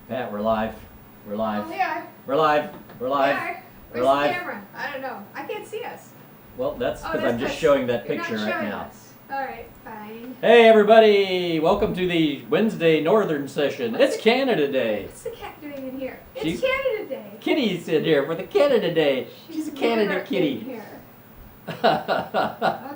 Pat, we're live. We're live. Oh, we are. We're live. We're live. We are. We're Where's live. the camera? I don't know. I can't see us. Well, that's because that's I'm just 'cause showing that you're picture not right showing now. us. All right, fine. Hey, everybody! Welcome to the Wednesday Northern session. It's Canada Day. What's the cat doing in here? She's- It's Canada Day. Kitty's in here for the Canada Day. She's a Canada never kitty. in here. Okay.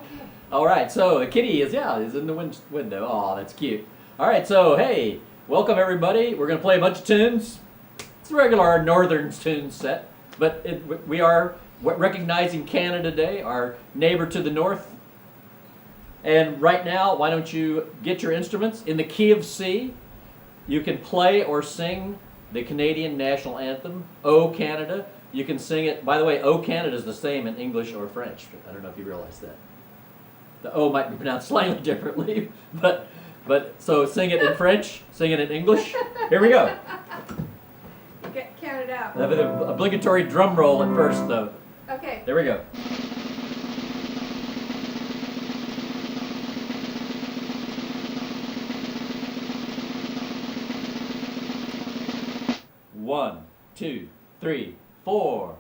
All right, so the kitty is in the window. Oh, that's cute. All right, so hey, welcome everybody. We're gonna play a bunch of tunes. It's a regular Northern tune set, but we are recognizing Canada Day, our neighbor to the north. And right now, why don't you get your instruments in the key of C? You can play or sing the Canadian national anthem, O Canada. You can sing it. By the way, O Canada is the same in English or French. I don't know if you realize that. The O might be pronounced slightly differently, but so sing it in French, sing it in English. Here we go. Get counted out. The obligatory drum roll at first, though. Okay. There we go. One, two, three, four.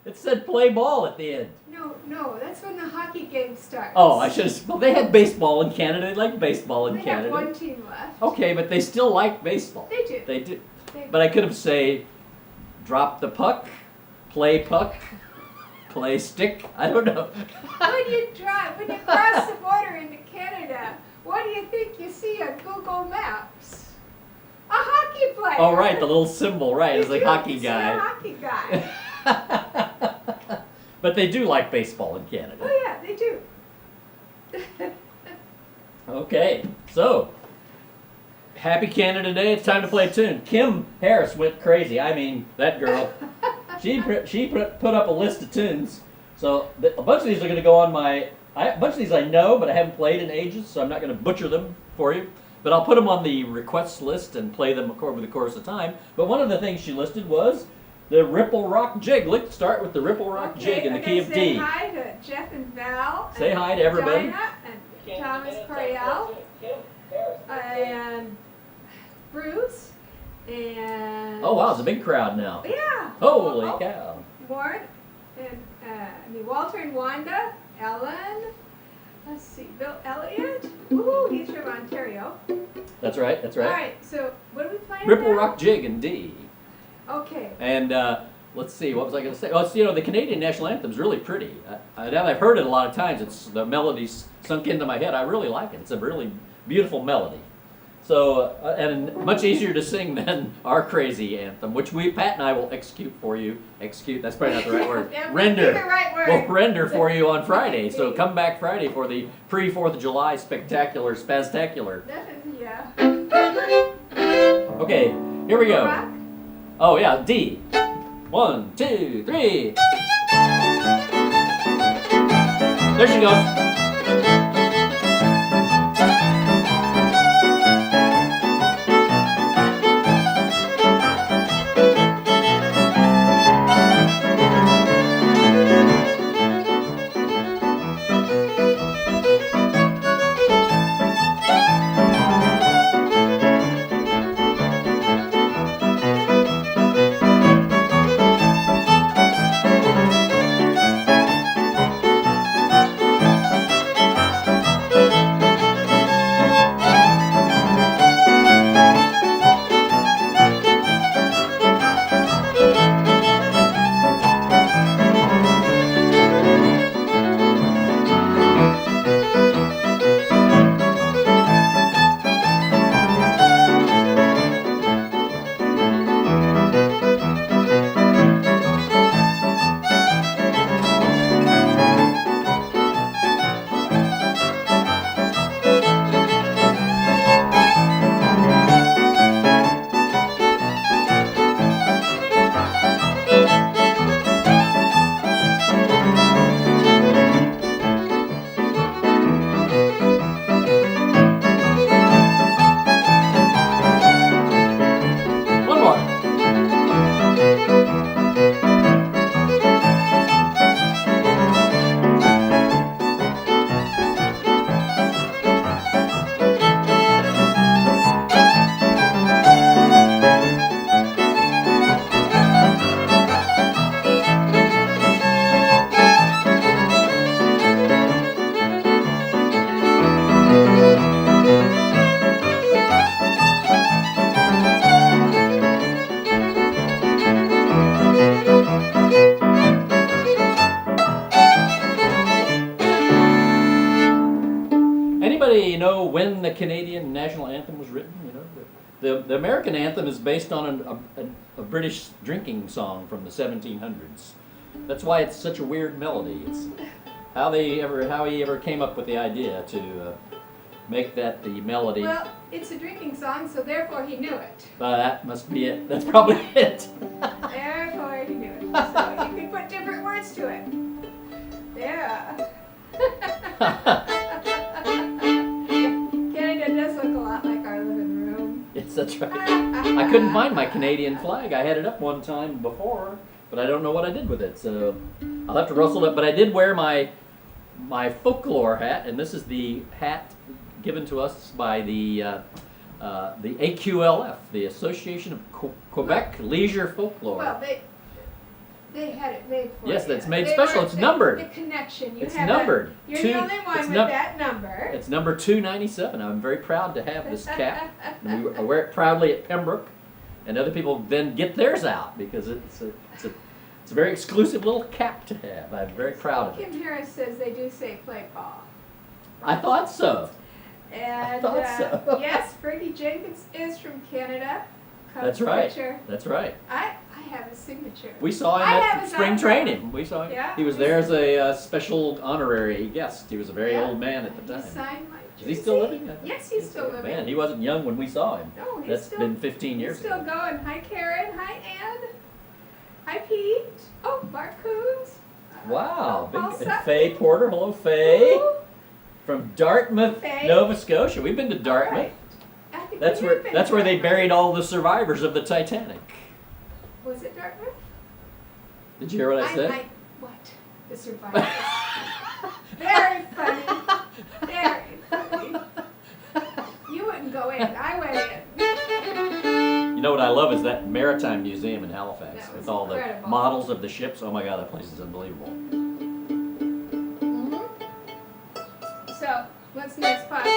It said play ball at the end. No, that's when the hockey game starts. Oh, I should have. Well, they had baseball in Canada. They like baseball in They Canada. have one team left. Okay, but they still like baseball. They do. They do. They- But I could have say, drop the puck, play stick. I don't know. When you cross the border into Canada, what do you think you see on Google Maps? A hockey player. Oh, right, the little symbol, right? It's You like do, hockey you see guy. A hockey guy. But they do like baseball in Canada. Oh yeah, they do. Okay, so happy Canada Day. It's time to play a tune. Kim Harris went crazy. I mean, that girl. She put up a list of tunes. So a bunch of these are going to go on a bunch of these I know, but I haven't played in ages, so I'm not going to butcher them for you. But I'll put them on the requests list and play them over the course of time. But one of the things she listed was the Rock Jig. Let's start with the Rock Jig in the key of D. Say hi to Jeff and Val. Say hi to everybody. Dinah and Thomas Coriel. And Bruce. And Oh wow, it's a big crowd now. yeah. Holy Oh, cow. Ward and Walter and Wanda, Ellen. Let's see, Bill Elliott. Ooh, he's from Ontario. That's right, that's All right. right, so what are we playing? Ripple now? Rock Jig in D. Okay. And let's see, what was I going to say? Oh, it's, the Canadian national anthem is really pretty. Now that I've heard it a lot of times, the melody's sunk into my head. I really like it. It's a really beautiful melody. So, and much easier to sing than our crazy anthem, which Pat and I will execute for you. Execute, that's probably not the right word. That would Render. be the right word. We'll render for you on Friday. So come back Friday for the pre-4th of July spectacular, spaztacular. Definitely, yeah. Okay, here we go. Rock? Oh yeah, D. 1, 2, 3. There she goes. Canadian national anthem was written. You know, the American anthem is based on a British drinking song from the 1700s. That's why it's such a weird melody. It's how he ever came up with the idea to make that the melody. Well, it's a drinking song, so therefore he knew it. That must be it. That's probably it. Therefore he knew it. So you can put different words to it. Yeah. Canada does look a lot like our living room. Yes, that's right. I couldn't find my Canadian flag. I had it up one time before, but I don't know what I did with it. So I'll have to rustle it up. But I did wear my folklore hat, and this is the hat given to us by the AQLF, the Association of Quebec Leisure Folklore. Well, they had it made for you. Yes, that's made special. It's numbered. The connection. It's numbered. You're the only one with that number. It's number 297. I'm very proud to have this cap. And I wear it proudly at Pembroke, and other people then get theirs out because it's a very exclusive little cap to have. I'm very proud of it. Kim Harris says they do say play ball. I thought so. And I thought so. yes, Fergie Jenkins is from Canada. That's right. Picture. That's right. I have his signature. We saw him at spring training. We saw him. Yeah, he was there as a special honorary guest. He was a very old man at the He time. signed my Is he still living? Yes, he's still living. Man, he wasn't young when we saw him. No, he's That's still, been 15 years he's still ago. going. Hi, Karen. Hi, Ann. Hi, Pete. Oh, Mark Coons. Wow. Paul Big, Sutton. Faye Porter. Hello, Faye. Ooh. From Dartmouth, Faye. Nova Scotia. We've been to Dartmouth. Right. I think That's we where have been that's where they Dartmouth. buried all the survivors of the Titanic. Was it Dartmouth? Did you hear what I said? What? The survivors. Very funny. Very funny. You wouldn't go in. I went in. You know what I love is that Maritime Museum in Halifax That was with all incredible. the models of the ships. Oh my God, that place is unbelievable. Mm-hmm. So, what's next, Possum?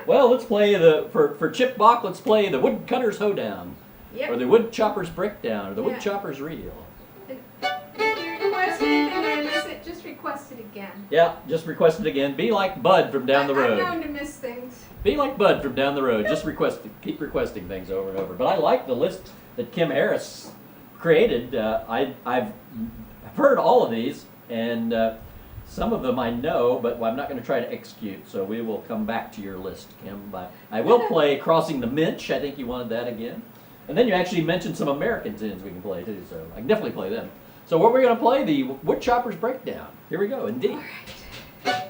Well, let's play for Chip Bach. Let's play the Woodcutter's Hoedown, Yep. or the Woodchopper's Breakdown, or the Yeah. Woodchopper's Reel. If you request anything and I miss it, just request it again. Yeah, just request it again. Be like Bud from down the I'm road. known to miss things. Be like Bud from down the road. Just keep requesting things over and over. But I like the list that Kim Harris created. I've heard all of these, and some of them I know, but I'm not going to try to execute. So we will come back to your list, Kim. But I will play Crossing the Minch. I think you wanted that again. And then you actually mentioned some American tunes we can play too, so I can definitely play them. So what we're going to play, the Woodchopper's Breakdown. Here we go, indeed. All right.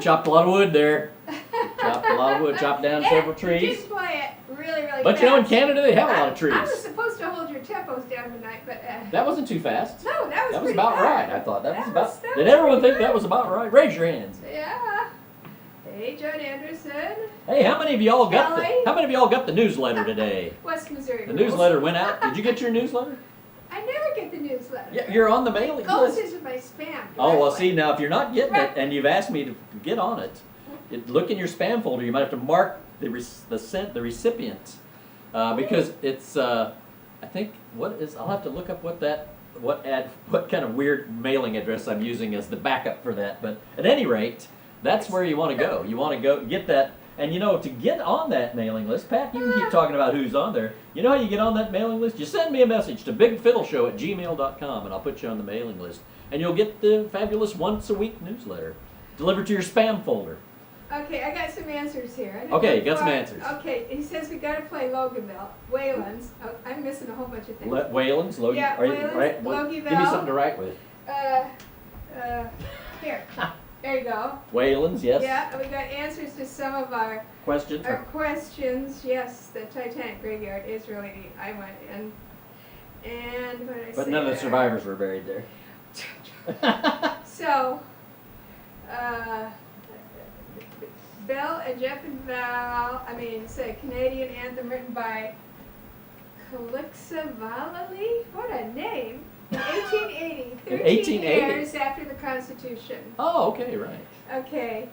chopped a lot of wood there. Chopped a lot of wood. Chopped down several You trees. did play it really, really But fast. you know, in Canada they have a lot of trees. I was supposed to hold your tempos down tonight, but That wasn't too fast. no, that was That was pretty about fast. right. I thought that was That about. was- that Did was everyone pretty think that good. was about right? Raise your hands. Yeah. Hey, John Anderson, Hey, how many of y'all got Kelly? how many of y'all got the newsletter today? West Missouri. The rules. newsletter went out. Did you get your newsletter? I never get the newsletter. Yeah, you're on the mailing Goes list. into my spam. Oh well, directly. see now if you're not getting it and you've asked me to get on it, look in your spam folder. You might have to mark the recipient because it's I think I'll have to look up what kind of weird mailing address I'm using as the backup for that. But at any rate, that's where you want to go. You want to go get that. And you know, to get on that mailing list, Pat, you can keep talking about who's on there. You know how you get on that mailing list? You send me a message to bigfiddleshow@gmail.com and I'll put you on the mailing list. And you'll get the fabulous once a week newsletter delivered to your spam folder. Okay, I got some answers here. I didn't Okay, look got some for- answers. Okay, he says we got to play Loganville. Wayland's. Oh, I'm missing a whole bunch of things. Wayland's, Logie. Yeah, are you, Wayland's, right? Logieville. Give me something to write with. Here. There you go. Wayland's, yes. Yeah, we got answers to some of our Questions? questions. Yes, the Titanic graveyard is really neat. I went in. And what did I say But none of the there? survivors were buried there. So, Bill and Jeff and Val, say Canadian anthem written by Calixa Valali? What a name! In 1880, 13 1880? years after the Constitution. Oh, okay, right. Okay.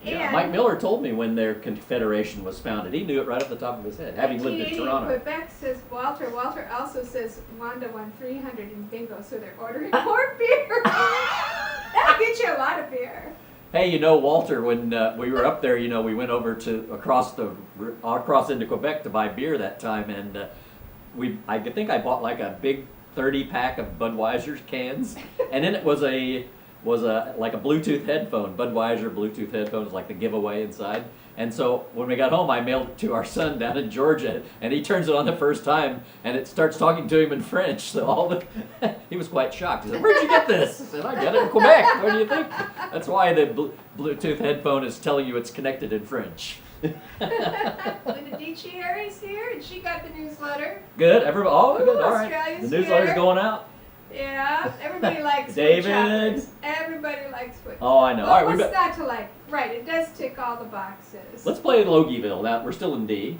Yeah, And Mike Miller told me when their confederation was founded. He knew it right off the top of his head, having lived in 1880, Toronto. Quebec says Walter. Walter also says Wanda won 300 in bingo, so they're ordering more beer. That'll get you a lot of beer. Hey, you know, Walter, when we were up there, you know, we went over to across into Quebec to buy beer that time, and I think I bought like a big 30-pack of Budweiser cans, and then it was like a Bluetooth headphone. Budweiser Bluetooth headphones, like the giveaway inside. And so when we got home, I mailed it to our son down in Georgia, and he turns it on the first time, and it starts talking to him in French. So he was quite shocked. He said, "Where'd you get this?" I said, "I got it in Quebec." What do you think? That's why the Bluetooth headphone is telling you it's connected in French. Linda Dichieri's here, and she got the newsletter. Good. Everybody. Oh, Ooh, good. All right. Australia's The newsletter's here. going out. Yeah, everybody likes David. wood choppers. Everybody likes wood. Oh, I know. Well, All right. what's not to like? Right, it does tick all the boxes. Let's play Logieville. Now we're still in D.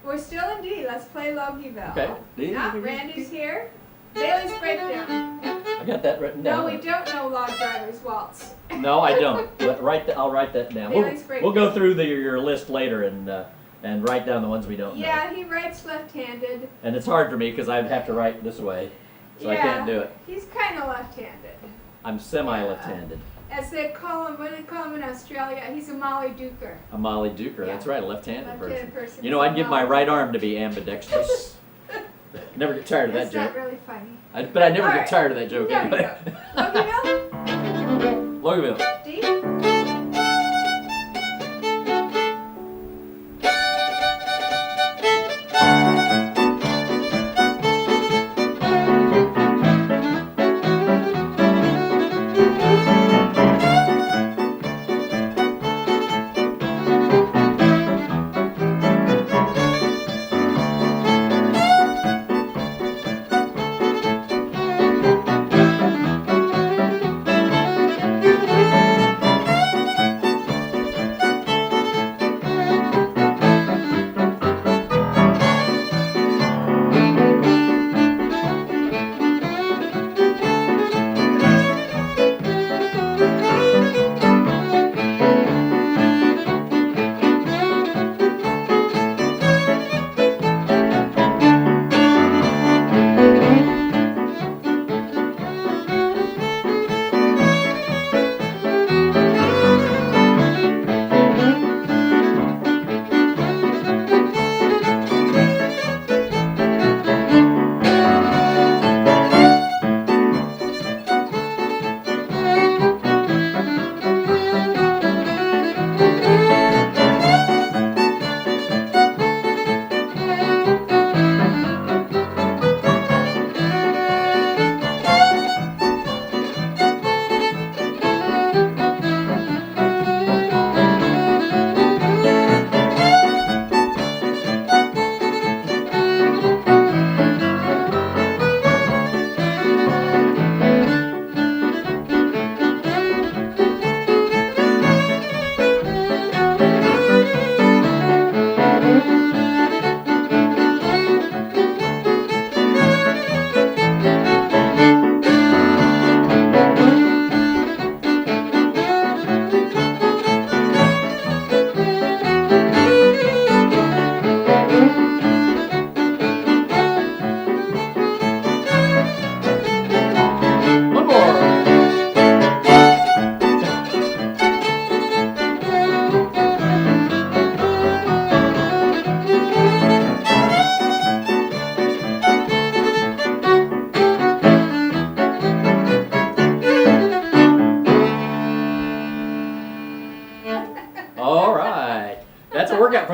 We're still in D. Let's play Logieville. Okay. D. Now, Randy's here. Bailey's breakdown. I got that written down. No, we don't know Log Driver's Waltz. No, I don't. But I'll write that down. Bailey's We'll go through your list later and write down the ones we don't know. Yeah, he writes left-handed. And it's hard for me because I'd have to write this way, so I can't do it. He's kind of left-handed. I'm semi-left-handed. As they call him, what do they call him in Australia? He's a Molly Duker. A Molly Duker. Yeah. That's right, a left-handed Left-handed person. person. You know, I'd give my right arm to be ambidextrous. Never get tired of that That's not joke. really funny. But I never All get right. tired of that joke No, you anyway. don't. Logieville? Logieville. D?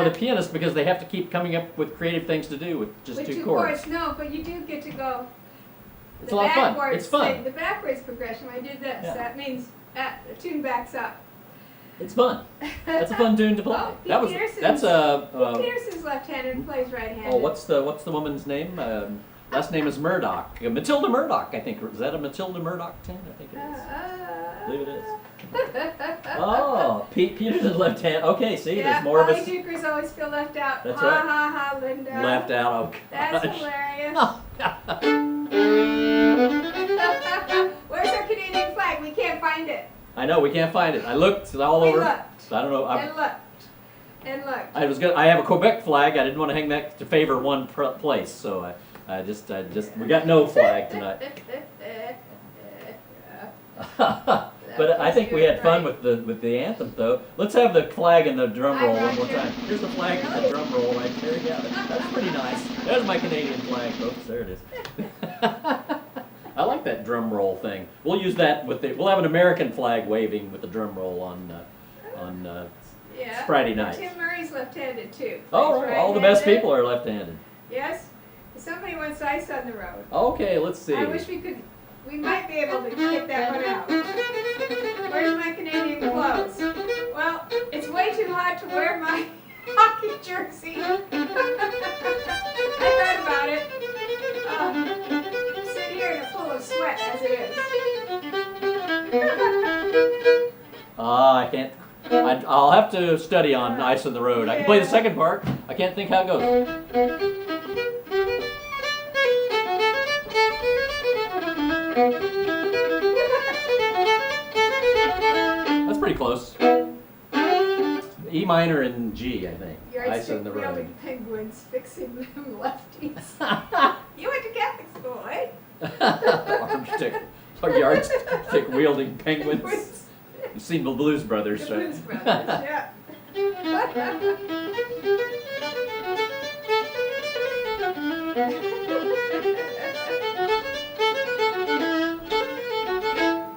the pianist because they have to keep coming up with creative things to do with just with two two chords. No, but you do get to go. It's a lot of fun. It's fun. The backwards progression. I did this. Yeah. That means the tune backs up. It's fun. That's a fun tune to play. Oh, That's Pete Peterson's left-handed and plays right-handed. Oh, what's the woman's name? Last name is Murdoch. Matilda Murdoch, I think. Is that a Matilda Murdoch tune? I think it is. I believe it is. Oh, Pete Peterson's left hand. Okay, see, yeah, there's more of Polly a. Dukers always feel left out. That's ha, right. Ha ha Linda. Left out. Oh, That's gosh. hilarious. Where's our Canadian flag? We can't find it. I know we can't find it. I looked all over. Looked. I don't know. And looked. I was good. I have a Quebec flag. I didn't want to hang that to favor one place, so I just we got no flag tonight. But I think we had fun with the anthem, though. Let's have the flag and the drum roll one more time. Here's the flag and the drum roll right there. Yeah, that's pretty nice. There's my Canadian flag, folks. There it is. I like that drum roll thing. We'll use that we'll have an American flag waving with the drum roll on yeah. Friday night. Tim Murray's left-handed too. Oh, Plays all the best right-handed. people are left-handed. Yes. Somebody wants ice on the road. Okay, let's see. I wish we might be able to get that one out. Where's my Canadian clothes? Well, it's way too hot to wear my hockey jersey. I thought about it. Sit here in a pool of sweat as it is. I can't. I'll have to study on Ice on the Road. I can play the second part. I can't think how it goes. That's pretty close. E minor and G, I think. Ice on the Road. Yardstick penguins fixing them lefties. You went to Catholic school, eh? Yardstick wielding penguins. You've seen the Blues Brothers, The right? Blues Brothers, yeah.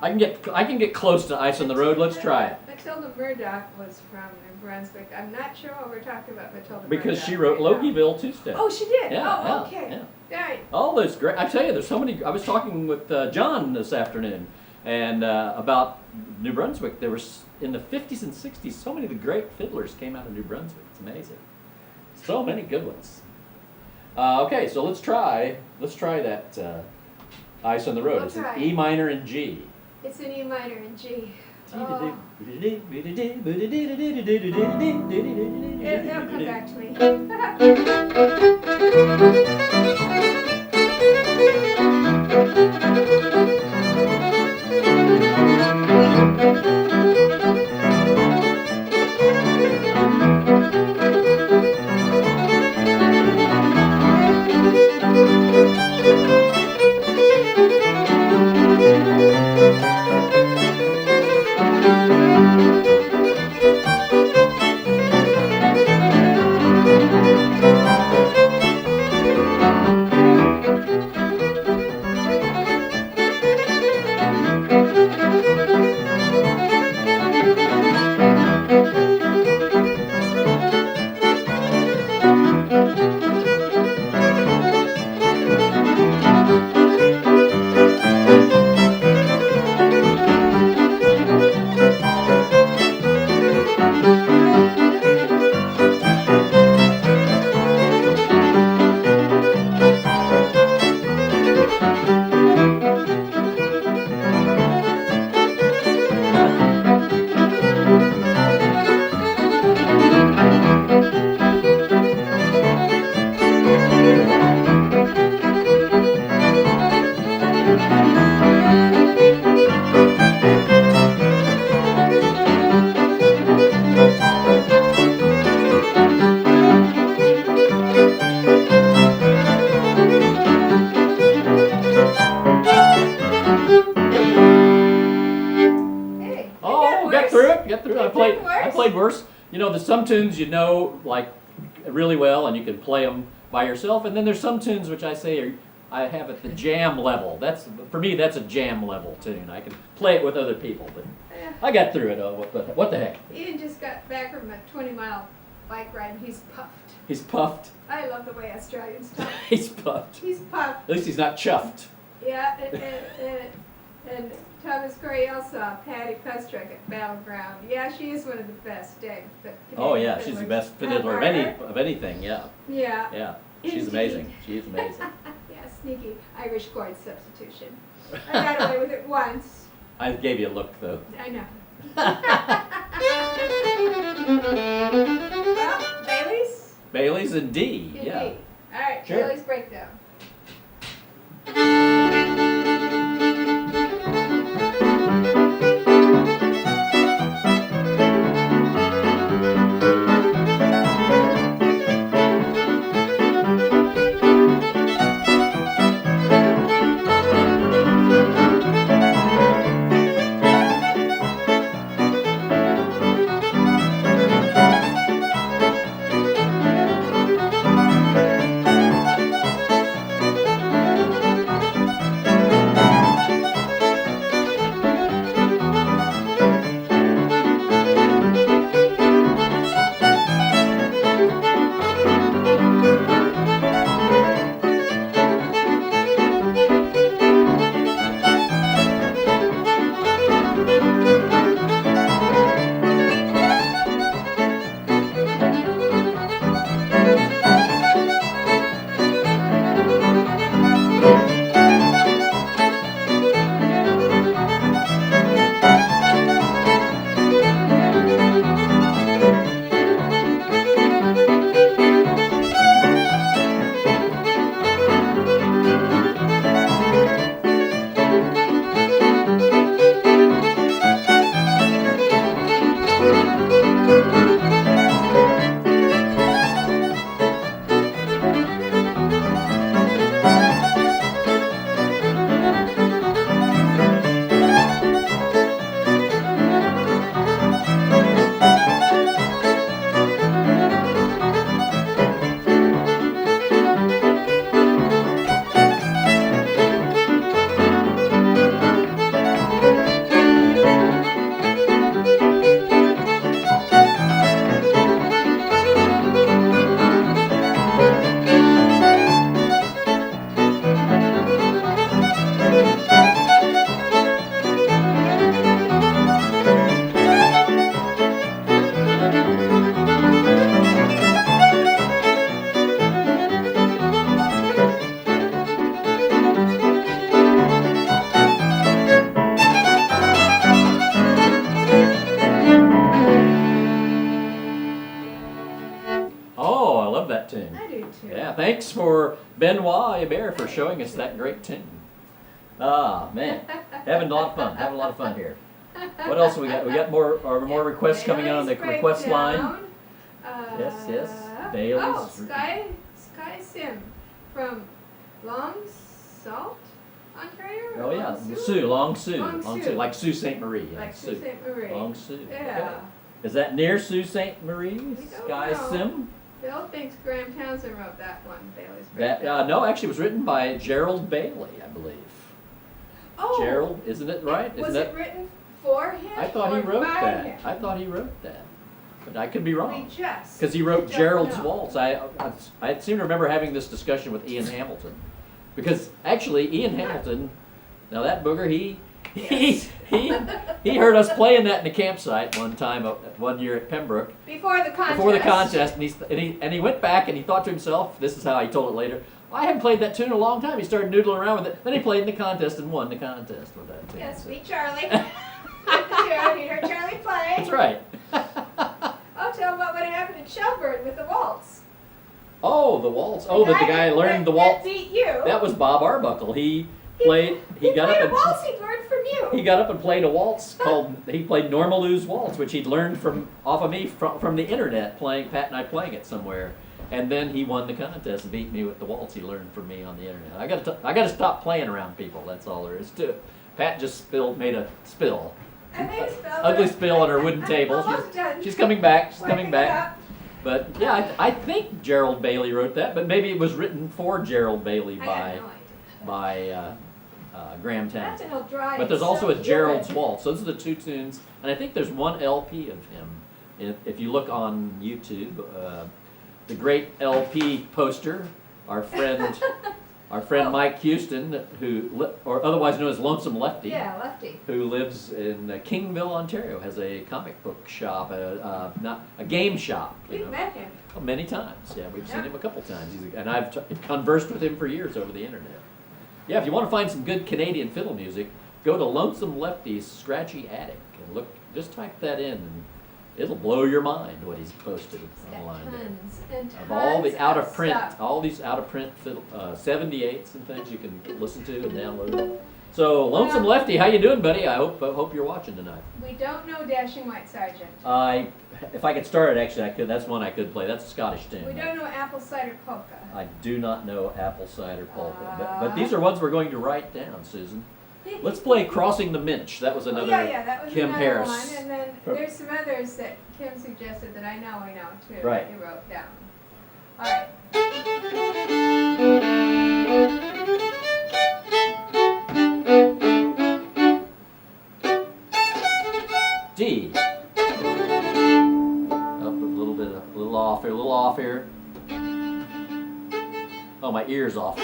I can get close to Ice on the Road. Let's try it. Matilda Murdoch was from New Brunswick. I'm not sure what we're talking about Matilda Because Murdoch she wrote right now. Logieville two-step. Oh, she did? Yeah, Oh, yeah, okay. yeah. Right. Oh, that's great. I tell you, there's so many. I was talking with John this afternoon and about New Brunswick. There was, in the 50s and 60s, so many of the great fiddlers came out of New Brunswick. It's amazing. So many good ones. Okay, so let's try that Ice on the Road. We'll It's in try. E minor and G. It's an E minor and G. Oh. It'll It'll come back to me. I played worse. You know, there's some tunes you know like really well and you can play them by yourself, and then there's some tunes which I say I have at the jam level. That's, for me, that's a jam level tune. I can play it with other people, but I got through it. What the heck? Ian just got back from a 20-mile bike ride and he's puffed. He's puffed. I love the way Australians talk. He's puffed. He's puffed. At least he's not chuffed. Yeah, and Thomas Corey also Patty Pestruck at Battleground. Yeah, she is one of the best. Oh yeah, she's the best fiddler of anything. Yeah. Yeah. Yeah. She's Indeed. amazing. She's amazing. Yeah, sneaky Irish chord substitution. I got away with it once. I gave you a look though. I know. Well, Bailey's? Bailey's and D. Indeed. Yeah. All right, Sure. Bailey's breakdown. Thanks for Benoit Hebert for showing us that great tune. Ah, man, having a lot of fun. Having a lot of fun here. What else we got? We got more requests coming in on the request line. Yes. Bailey's. Oh, Sky Sim from Long Salt, Ontario. Oh yeah, Long Sue, like Sault Ste. Marie. Like Sault Ste. Marie. Long Sue. Yeah. Okay. Is that near Sault Ste. Marie? Sky Sim? Bill thinks Graham Townsend wrote that one, Bailey's That no, actually, it was written by Gerald Bailey, I believe. Oh, Gerald, isn't it right? Was it written for him? I thought he wrote that. Him? I thought he wrote that, but I could be wrong. Because he wrote Gerald's Waltz. I seem to remember having this discussion with Ian Hamilton, because actually Ian Hamilton, now that booger, he heard us playing that in the campsite one time, one year at Pembroke. Before the contest. And he went back and he thought to himself, this is how he told it later, I haven't played that tune in a long time. He started noodling around with it. Then he played in the contest and won the contest with that tune. Yes, beat Charlie. You heard Charlie play. That's right. Oh, tell him about what happened at Shelburne with the waltz. Oh, the waltz. Oh, the guy learned the waltz. That beat you. That was Bob Arbuckle. He got up a waltz he learned from you. He got up and played a waltz he played Normaloo's Waltz, which he'd learned off of me from the internet, Pat and I playing it somewhere. And then he won the contest and beat me with the waltz he learned from me on the internet. I got to stop playing around people. That's all there is to it. Pat just made a spill. Ugly spill on her wooden table. She's coming back. She's coming back. But yeah, I think Gerald Bailey wrote that, but maybe it was written for Gerald Bailey by Graham Townsend. But there's also a Gerald's Waltz. So those are the two tunes, and I think there's one LP of him If you look on YouTube, the great LP poster, our friend Mike Houston, or otherwise known as Lonesome Lefty, Yeah, Lefty. who lives in Kingville, Ontario, has a comic book shop, not a game shop. We've met him. Well, many times. Yeah, we've seen Yeah. him a couple times. And I've conversed with him for years over the internet. Yeah, if you want to find some good Canadian fiddle music, go to Lonesome Lefty's Scratchy Attic and look. Just type that in, and it'll blow your mind what he's posted online there. Tons and tons Of all the out of print, stuff. all these out of print 78s and things you can listen to and download. So Lonesome Well- Lefty, how you doing, buddy? I hope you're watching tonight. We don't know Dashing White Sergeant. If I could start it, actually, I could. That's one I could play. That's a Scottish tune. We don't know Apple Cider Polka. I do not know Apple Cider Polka, but these are ones we're going to write down, Susan. Let's play Crossing the Minch. That was another that was Kim another Harris. one. And then there's some others that Kim suggested that I know too. Right. That you wrote down. All right. D. Up a little off here. Oh, my ear's off.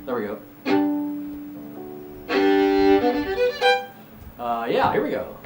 There we go. Yeah, here we go.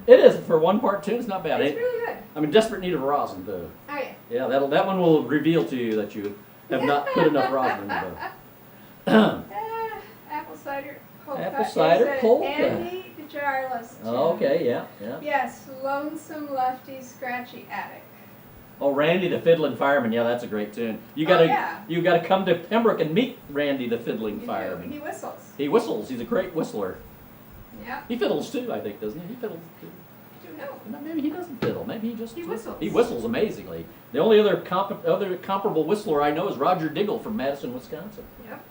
It is for one part tune. It's not bad. It's really good. I'm in desperate need of rosin, though. Oh yeah. Yeah, that one will reveal to you that you have not put enough rosin in the bow. Apple cider polka. Apple cider is polka. Andy DeJarlis tune. Oh, okay, yeah. Yes, Lonesome Lefty Scratchy Attic. Oh, Randy the Fiddling Fireman. Yeah, that's a great tune. You gotta come to Pembroke and meet Randy the Fiddling Fireman. He whistles. He whistles. He's a great whistler. Yeah. He fiddles too, I think, doesn't he? He fiddles too. I don't know. No, maybe he doesn't fiddle. Maybe he just He whistles. He whistles amazingly. The only other comparable whistler I know is Roger Diggle from Madison, Wisconsin, Yep.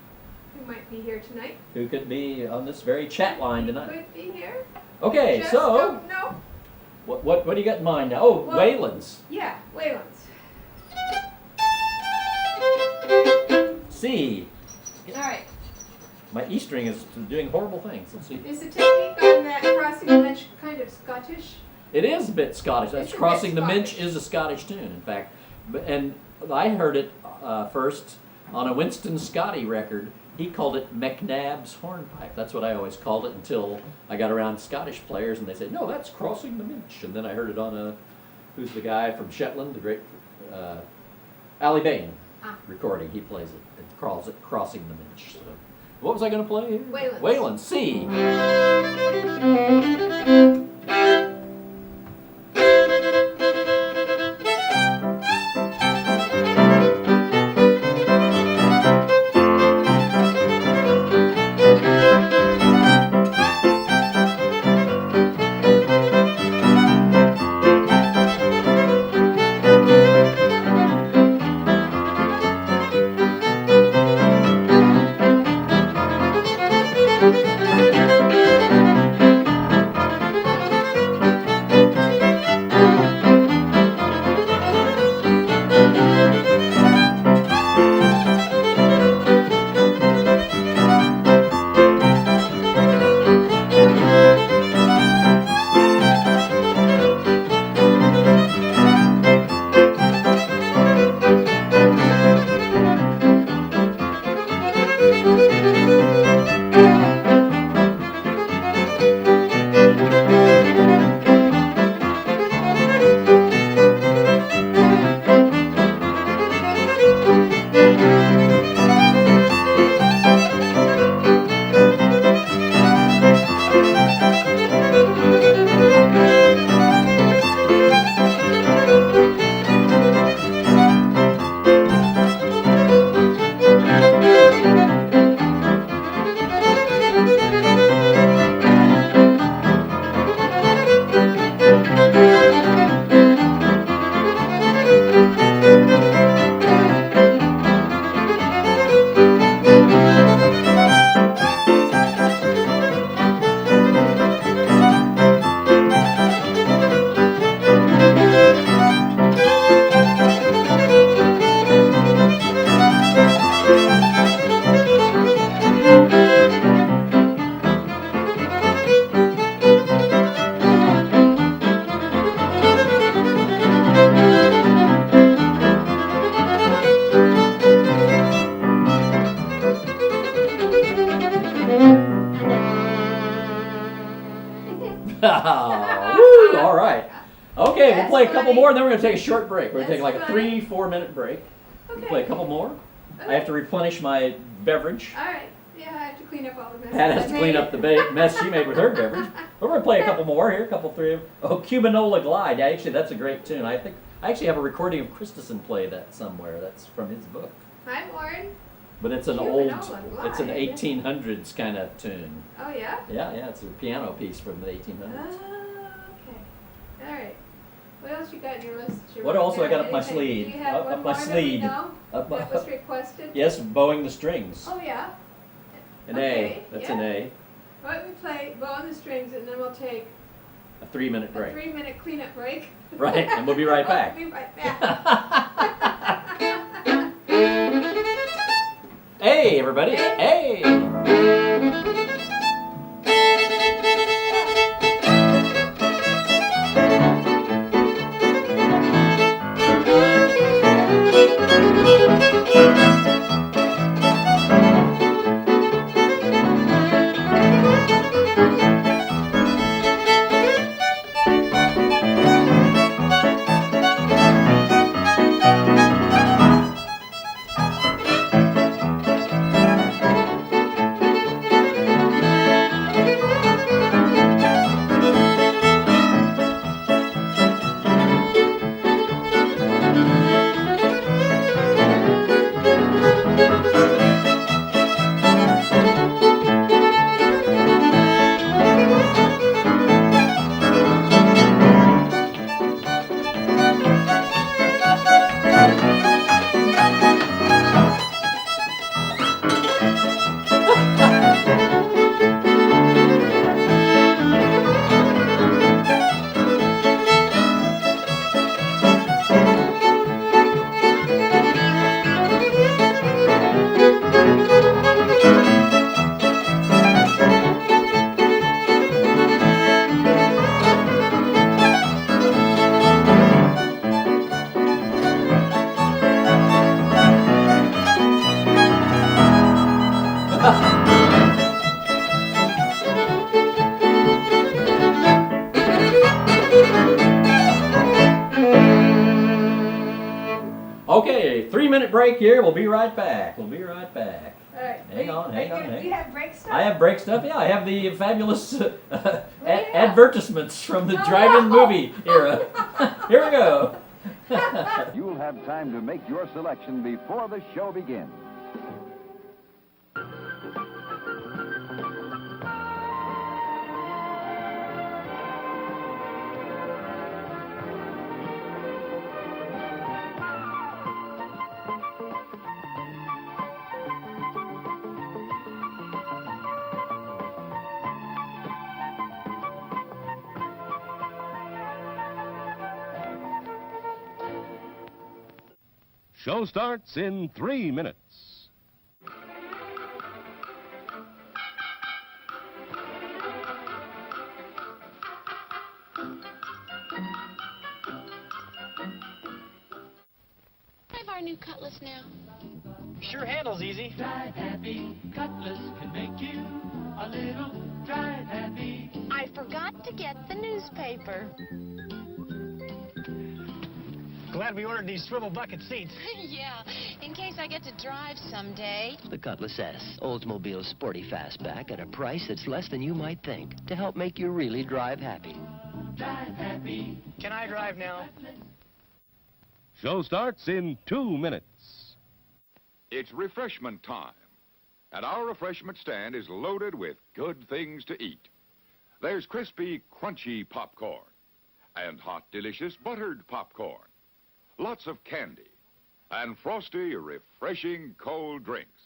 Who might be here tonight? who could be on this very chat line tonight. Could be here. Okay, Just so don't know. what do you got in mind now? Oh, Well- Wayland's. Yeah, Wayland's. C. All right. My E string is doing horrible things. Let's see. Is the technique on that crossing the bench kind of Scottish? It is a bit Scottish. That's It's a bit Crossing the Minch Scottish. is a Scottish tune, in fact. And I heard it first on a Winston Scotty record. He called it McNabb's hornpipe. That's what I always called it until I got around Scottish players and they said, no, that's crossing the Minch. And then I heard it on who's the guy from Shetland, the great Ali Bain recording. He plays it. It calls it crossing the Minch. So, what was I going to play here? Wayland. Wayland, C. Woo, all right. Okay, we'll play a couple more, and then we're going to take a short break. We're going to take like a 3-4 minute break. Okay. We'll play a couple more. I have to replenish my beverage. All right. Yeah, I have to clean up all the mess. Pat has to clean up the mess she made with her beverage. But we're going to play a couple more here, a couple, three. Oh, Cubanola Glide. Actually, that's a great tune. I think I actually have a recording of Christensen play that somewhere. That's from his book. Hi, Warren. But it's an Cubanola it's an Glide. 1800s kind of tune. Oh, yeah? Yeah, it's a piano piece from the 1800s. Okay. All right. What else you got in your list? What else I got up my Anything? sleeve? Do you have Up one my more that we sleeve. know Up my- that was requested? Yes, bowing the strings. Oh, yeah. An Okay, A. That's yeah. an A. Why don't we play Bow on the Strings, and then we'll take A 3-minute a break. 3-minute cleanup break. Right, and we'll be right back. We'll be right back. Hey, everybody. Hey. break here. We'll be right back. We'll be right back. All right. Hang on. Do you have break stuff? I have break stuff. Yeah, I have the fabulous do you have? advertisements from the drive-in movie era. Here we go. You'll have time to make your selection before the show begins. Show starts in 3 minutes. Have our new cutlass now. Sure handles easy. Drive happy, Cutlass can make you a little drive happy. I forgot to get the newspaper. Glad we ordered these swivel bucket seats. Yeah, in case I get to drive someday. The Cutlass S, Oldsmobile's sporty fastback at a price that's less than you might think to help make you really drive happy. Drive happy. Can I drive now? Show starts in 2 minutes. It's refreshment time, and our refreshment stand is loaded with good things to eat. There's crispy, crunchy popcorn and hot, delicious buttered popcorn. Lots of candy and frosty, refreshing cold drinks.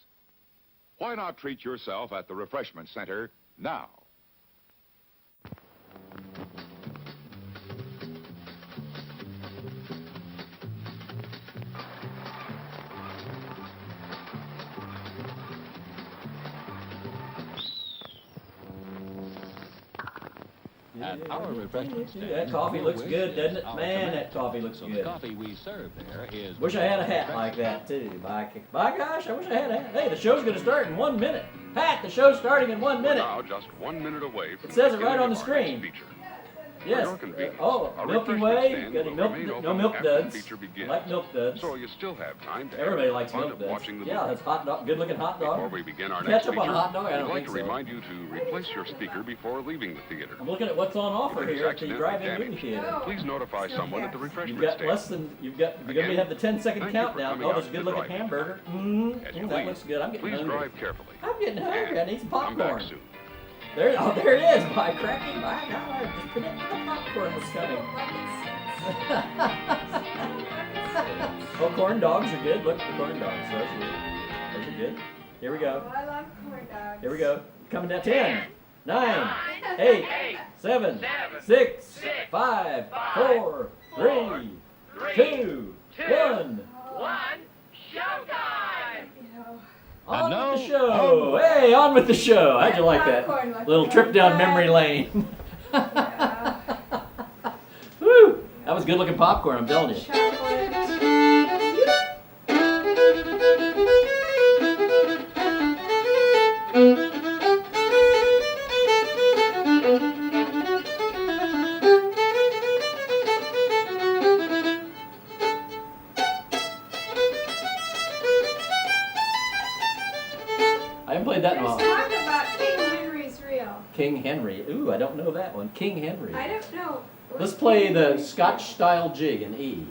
Why not treat yourself at the refreshment center now? At our refreshment stand, That coffee looks good, doesn't it? our Man, command. that coffee looks So good. the coffee we serve there is... Wish I had a hat like that too. By gosh, I wish I had a hat. Hey, the show's gonna start in 1 minute. Pat, the show's starting in 1 minute. Now just 1 minute away from It says the it right beginning on the of our next screen. feature. Yes. For your convenience, Oh, a Milky refreshment Way. stand Got any will milk? remain No open milk after the duds. feature I begins. like milk duds. So you still have time to have Everybody likes fun milk of duds. watching the Yeah, movie. that's hot dog. Good looking hot dog. Before we begin our Ketchup next on a feature, hot dog? I we'd don't like think to so. remind you to replace your speaker before leaving the theater. I'm looking at what's on offer If it's here at the accidentally drive-in movie damaged, theater. please notify Snow someone at the caps. refreshment You've got stand. less than you're gonna Again, have the 10-second thank you for countdown. coming Oh, out there's a to the good-looking drive-in. hamburger. As you That leave, looks good. I'm getting please hungry. drive carefully. I'm getting hungry. I need some Come back popcorn. soon. There it is. By cracking my God, I just predicted the popcorn was coming. Oh, corn dogs are good. Look, the corn dogs. Those are good. Here we go. Oh, I love corn dogs. Here we go. Coming down. 10, 9, 8, 7, 6, 5, 4, 3, 2, 1. You know, On now, with the show. Hey, on with the show. How'd you like that? Popcorn looked Little trip good. down memory lane. Yeah. Woo! That was good looking popcorn, I'm telling you. Chocolate. I haven't played that in a Let's while. talk about King Henry's Reel. King Henry. Ooh, I don't know that one. King Henry. I don't know. Let's What's play King the Henry's Scotch Reel? style jig in E.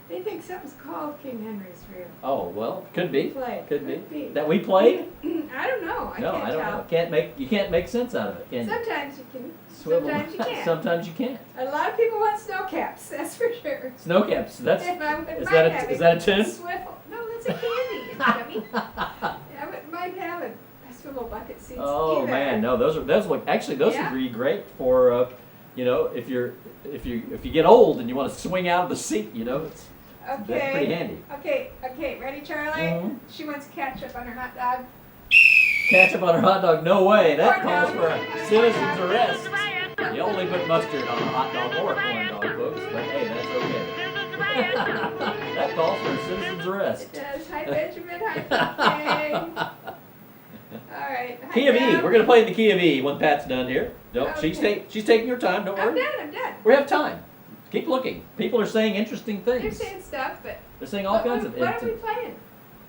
They think something's called King Henry's Reel. Oh, well, could be. Play. Could Could be. be. That we played? I don't know. I No, can't I don't tell. know. You can't make sense out of it, can you? Sometimes you can. Swivel. Sometimes you can't. Sometimes you can't. A lot of people want snow caps. That's for sure. Snow caps. That's If I wouldn't is mind that a having is that a tune? Swivel. No, that's a candy. You dummy. I wouldn't mind having a swivel bucket seats Oh either. man, no, those look actually those Yeah. would be great for you know, if you get old and you want to swing out of the seat, you know, it's that's pretty handy. Okay, ready, Charlie? Mhm. She wants ketchup on her hot dog. Ketchup on a hot dog, no way. That Corn calls dog. for a citizen's arrest. You only put mustard on a hot dog or a corn dog, folks, but hey, that's okay. That calls for a citizen's arrest. It does. Hi, Benjamin. Hi, King. All right. Hi, Key of E. Deb. We're gonna play in the key of E when Pat's done here. Don't she's Okay. she's taking her time. Don't I'm worry. done. I'm done. We have time. Keep looking. People are saying interesting They're things. saying stuff, but They're saying all kinds of what are we interesting. playing?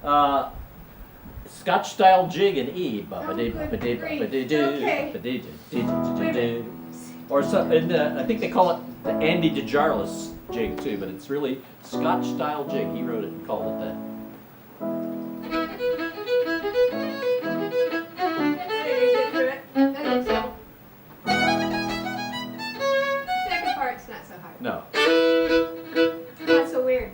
Scotch style jig in E. Or so, and I think they call it the Andy DeJarlis jig too, but it's really Scotch style jig. He wrote it and called it that. Second part's not so hard. No. Not so weird.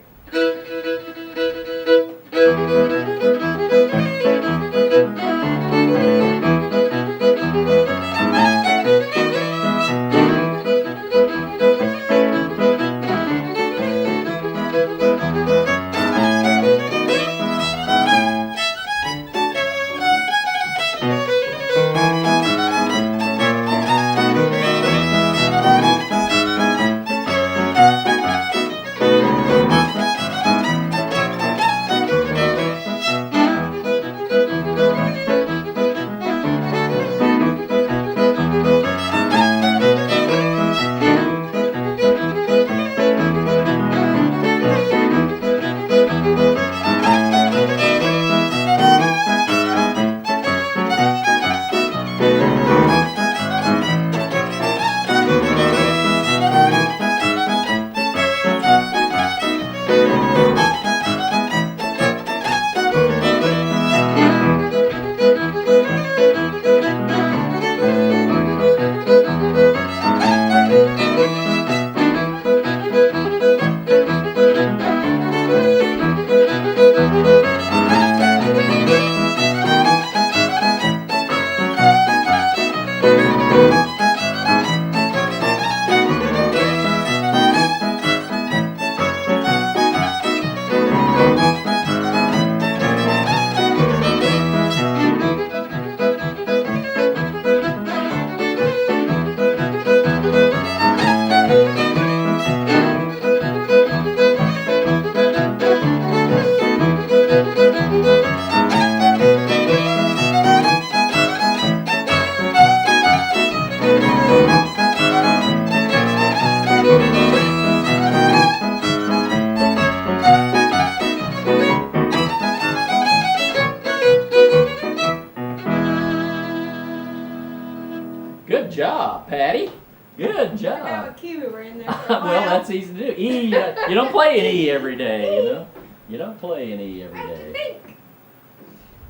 Good job, Patty. Good I forgot job. what key we were in there for a Well, while. that's easy to do. E, you don't play an E every day, you know? You don't play an E every I have to day. think.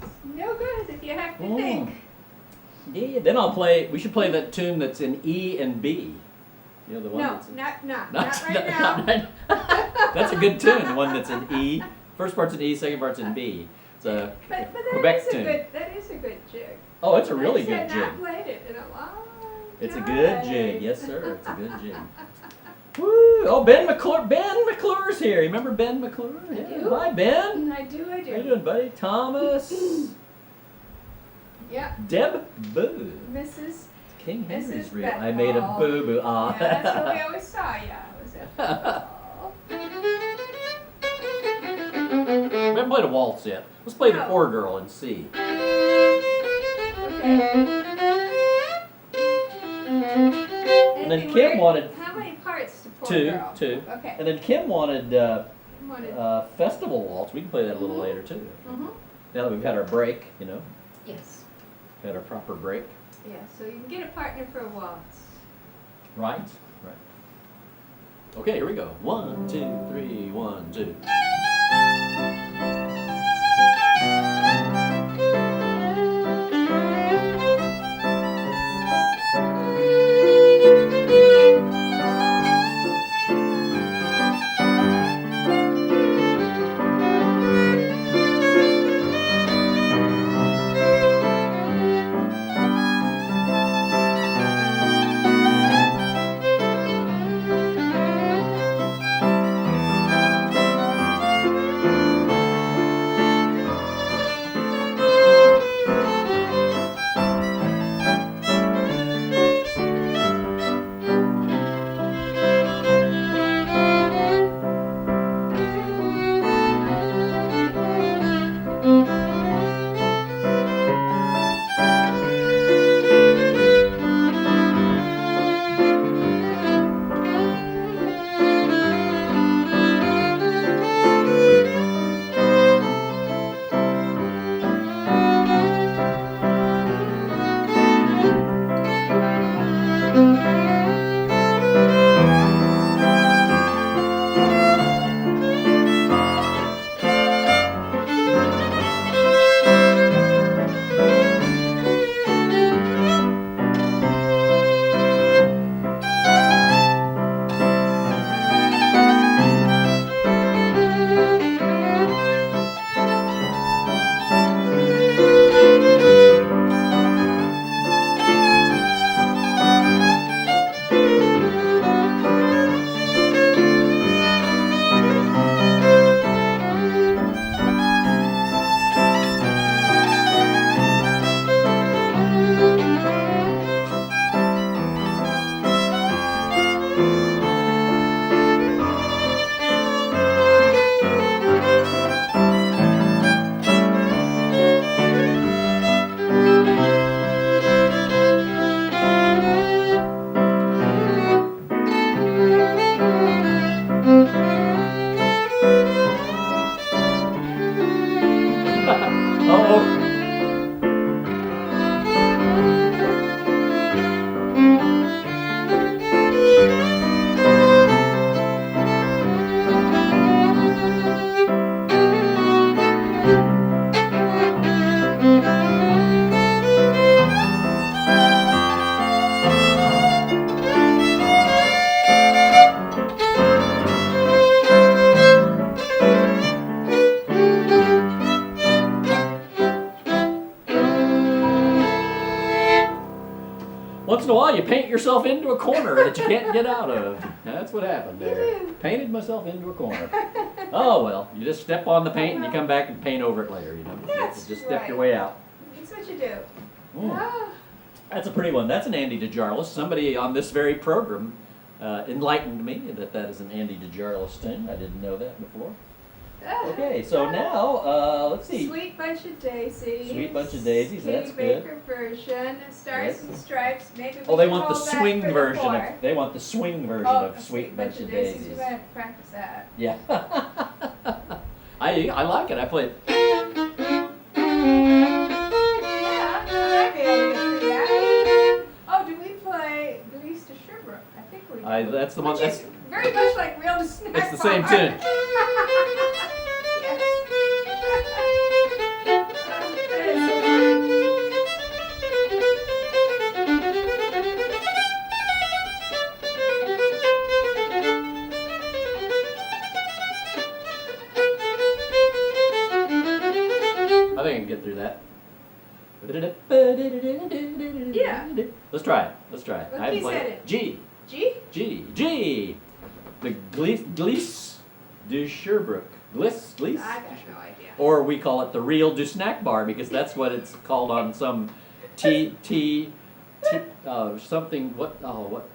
It's no good if you have to Mm. think. Yeah, then I'll play, we should play that tune that's in E and B. You know, the one No, that's... not right now. not right- That's a good tune, the one that's in E. First part's in E, second part's in B. It's a But Quebec that tune. is a good jig. Oh, it's a I really said good jig. not played it in a long It's a time. good jig, yes sir, it's a good jig. Woo! Oh, Ben McClure's here. Remember Ben McClure? Yeah. do. Hi, Ben. I do. How you doing, buddy? Thomas. Yeah, Deb Boo. Mrs. King Henry's Mrs. real. I made a Bethel. boo-boo. Ah. Yeah, that's what we always saw. Yeah, it was it. We haven't played a waltz yet. Let's play the No. poor girl and see. And then Kim wanted how many parts to poor two, girl? two. Okay. And then Kim wanted Wanted- festival waltz. We can play that a little later too. Mhm. Now that we've had our break, you know, Yes. had our proper break. Yeah. So you can get a partner for a waltz. Right? Right. Okay, here we go. 1, 2, 3, 1, 2. paint yourself into a corner that you can't get out of. That's what happened there. Painted myself into a corner. Oh well, you just step on the paint and you come back and paint over it later. You know, That's just step right. your way out. That's what you do. Mm. Ah. That's a pretty one. That's an Andy DeJarlis. Somebody on this very program enlightened me that that is an Andy DeJarlis tune. I didn't know that before. Okay, so now let's see. Sweet Bunch of Daisies. Sweet Bunch of Daisies, Katie that's good. Baker version. Stars Yes. and Stripes. Maybe we Oh, they should want the hold that swing for version four. of. They want the swing version Oh, of a Sweet Bunch of Daisies. Daisies. We might have to practice that. Yeah. I like it. I play it. Yeah, I might be able to get through that. Oh, do we play Grease to Sherbrooke? I think we do. That's the one. Which That's is very much like Real to Snack it's the same Bar. tune. Yes. That is so funny. I think I can get through that. Yeah. Let's try it. Let's try it. What I haven't key played said it. it? G. G? G. The Glies du Sherbrooke. Glies? I got no idea. Or we call it the Real du Snack Bar because that's what it's called on some something, what?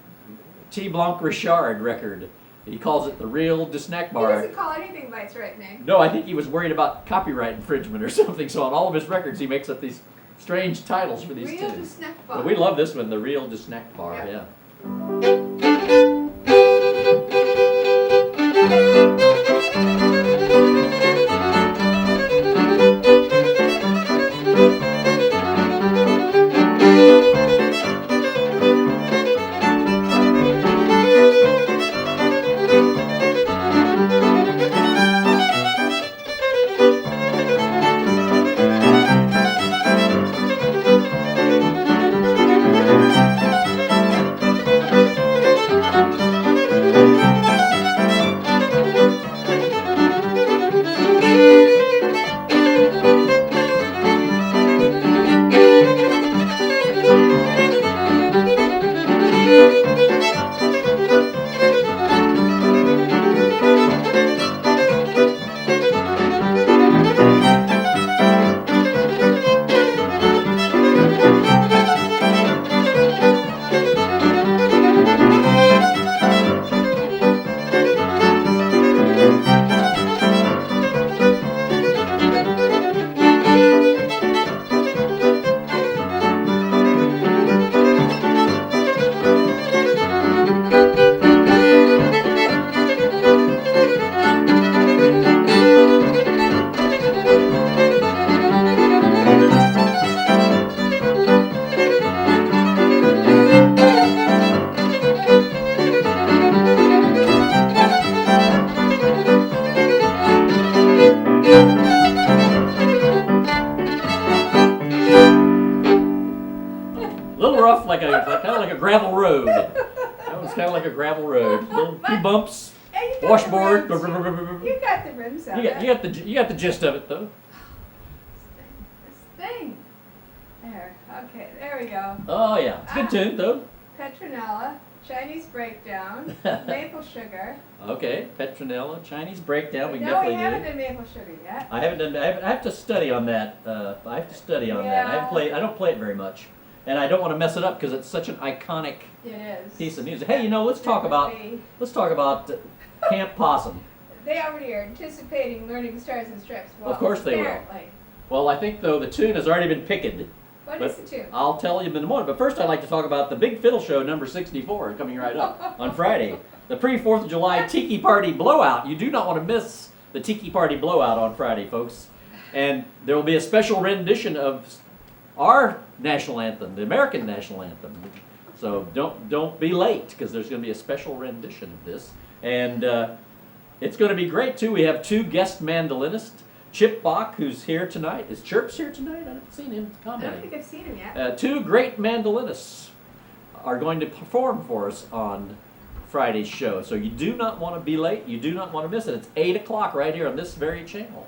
T. Blanc Richard record. He calls it the Real du Snack He Bar. doesn't call anything by its right name. No, I think he was worried about copyright infringement or something, so on all of his records he makes up these strange titles for these Real to tunes. Snack Bar. But we love this one, the Real du Snack Bar, Yep. yeah. Kind of like a gravel road. That was kind of like a gravel road. Little few bumps, Hey, you got washboard. the rims. You got the rims out. You got the gist of it though. This thing. There. Okay, there we go. Oh yeah, it's a good tune though. Petronella, Chinese breakdown, maple sugar. Okay, Petronella, Chinese breakdown. We can No, we definitely haven't do. done maple sugar yet. I haven't done. I have to study on that. I have to study on that. I don't play it very much, and I don't want to mess it up because it's such an iconic It is. piece of music. Hey, let's talk about Camp Possum. They already are anticipating learning Stars and Stripes. Well, Of course they will. apparently. Well, I think though the tune has already been picked. What But is the tune? I'll tell you in a moment. But first, I'd like to talk about the Big Fiddle Show number 64 coming right up on Friday. The pre-4th of July Tiki Party Blowout. You do not want to miss the Tiki Party Blowout on Friday, folks. And there will be a special rendition of our national anthem, the American national anthem. So don't be late because there's going to be a special rendition of this. And it's going to be great, too. We have two guest mandolinists. Chip Bach, who's here tonight. Is Chirps here tonight? I haven't seen him I don't commenting. think I've seen him yet. Two great mandolinists are going to perform for us on Friday's show. So you do not want to be late. You do not want to miss it. It's 8 o'clock right here on this very channel.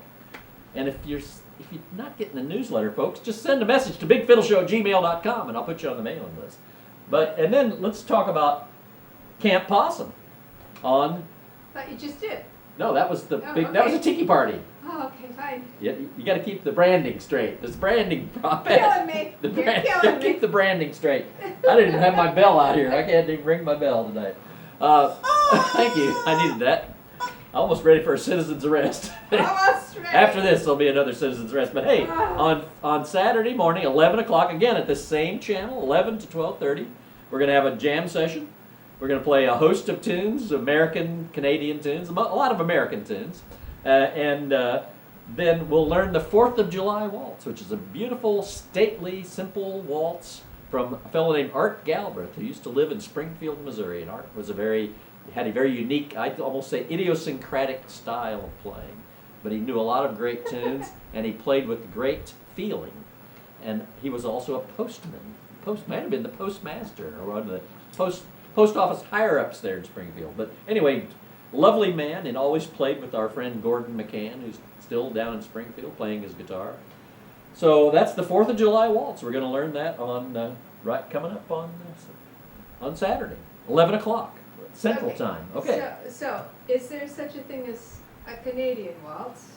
And if you're not getting the newsletter, folks, just send a message to bigfiddleshow@gmail.com and I'll put you on the mailing list. And then let's talk about Camp Possum on. Thought you just did. No, that was the Oh, big. That was a okay. tiki party. Oh, okay, fine. You got to keep the branding straight. This branding Killing me. The You're brand, killing me. keep the branding straight. I didn't even have my bell out here. I can't even ring my bell tonight. Thank you. I needed that. Almost ready for a citizen's arrest. Almost ready. After this, there'll be another citizen's arrest. But hey, on Saturday morning, 11 o'clock, again at the same channel, 11 to 12:30, we're going to have a jam session. We're going to play a host of tunes, American, Canadian tunes, a lot of American tunes. And then we'll learn the 4th of July Waltz, which is a beautiful, stately, simple waltz from a fellow named Art Galbraith, who used to live in Springfield, Missouri. And Art was had a very unique, I'd almost say idiosyncratic style of playing. But he knew a lot of great tunes, and he played with great feeling. And he was also a postman. Might have been the postmaster, or one of the post office higher-ups there in Springfield. But anyway, lovely man, and always played with our friend Gordon McCann, who's still down in Springfield playing his guitar. So that's the 4th of July Waltz. We're going to learn that on coming up on Saturday, 11 o'clock Central Time. Okay. So, is there such a thing as a Canadian waltz?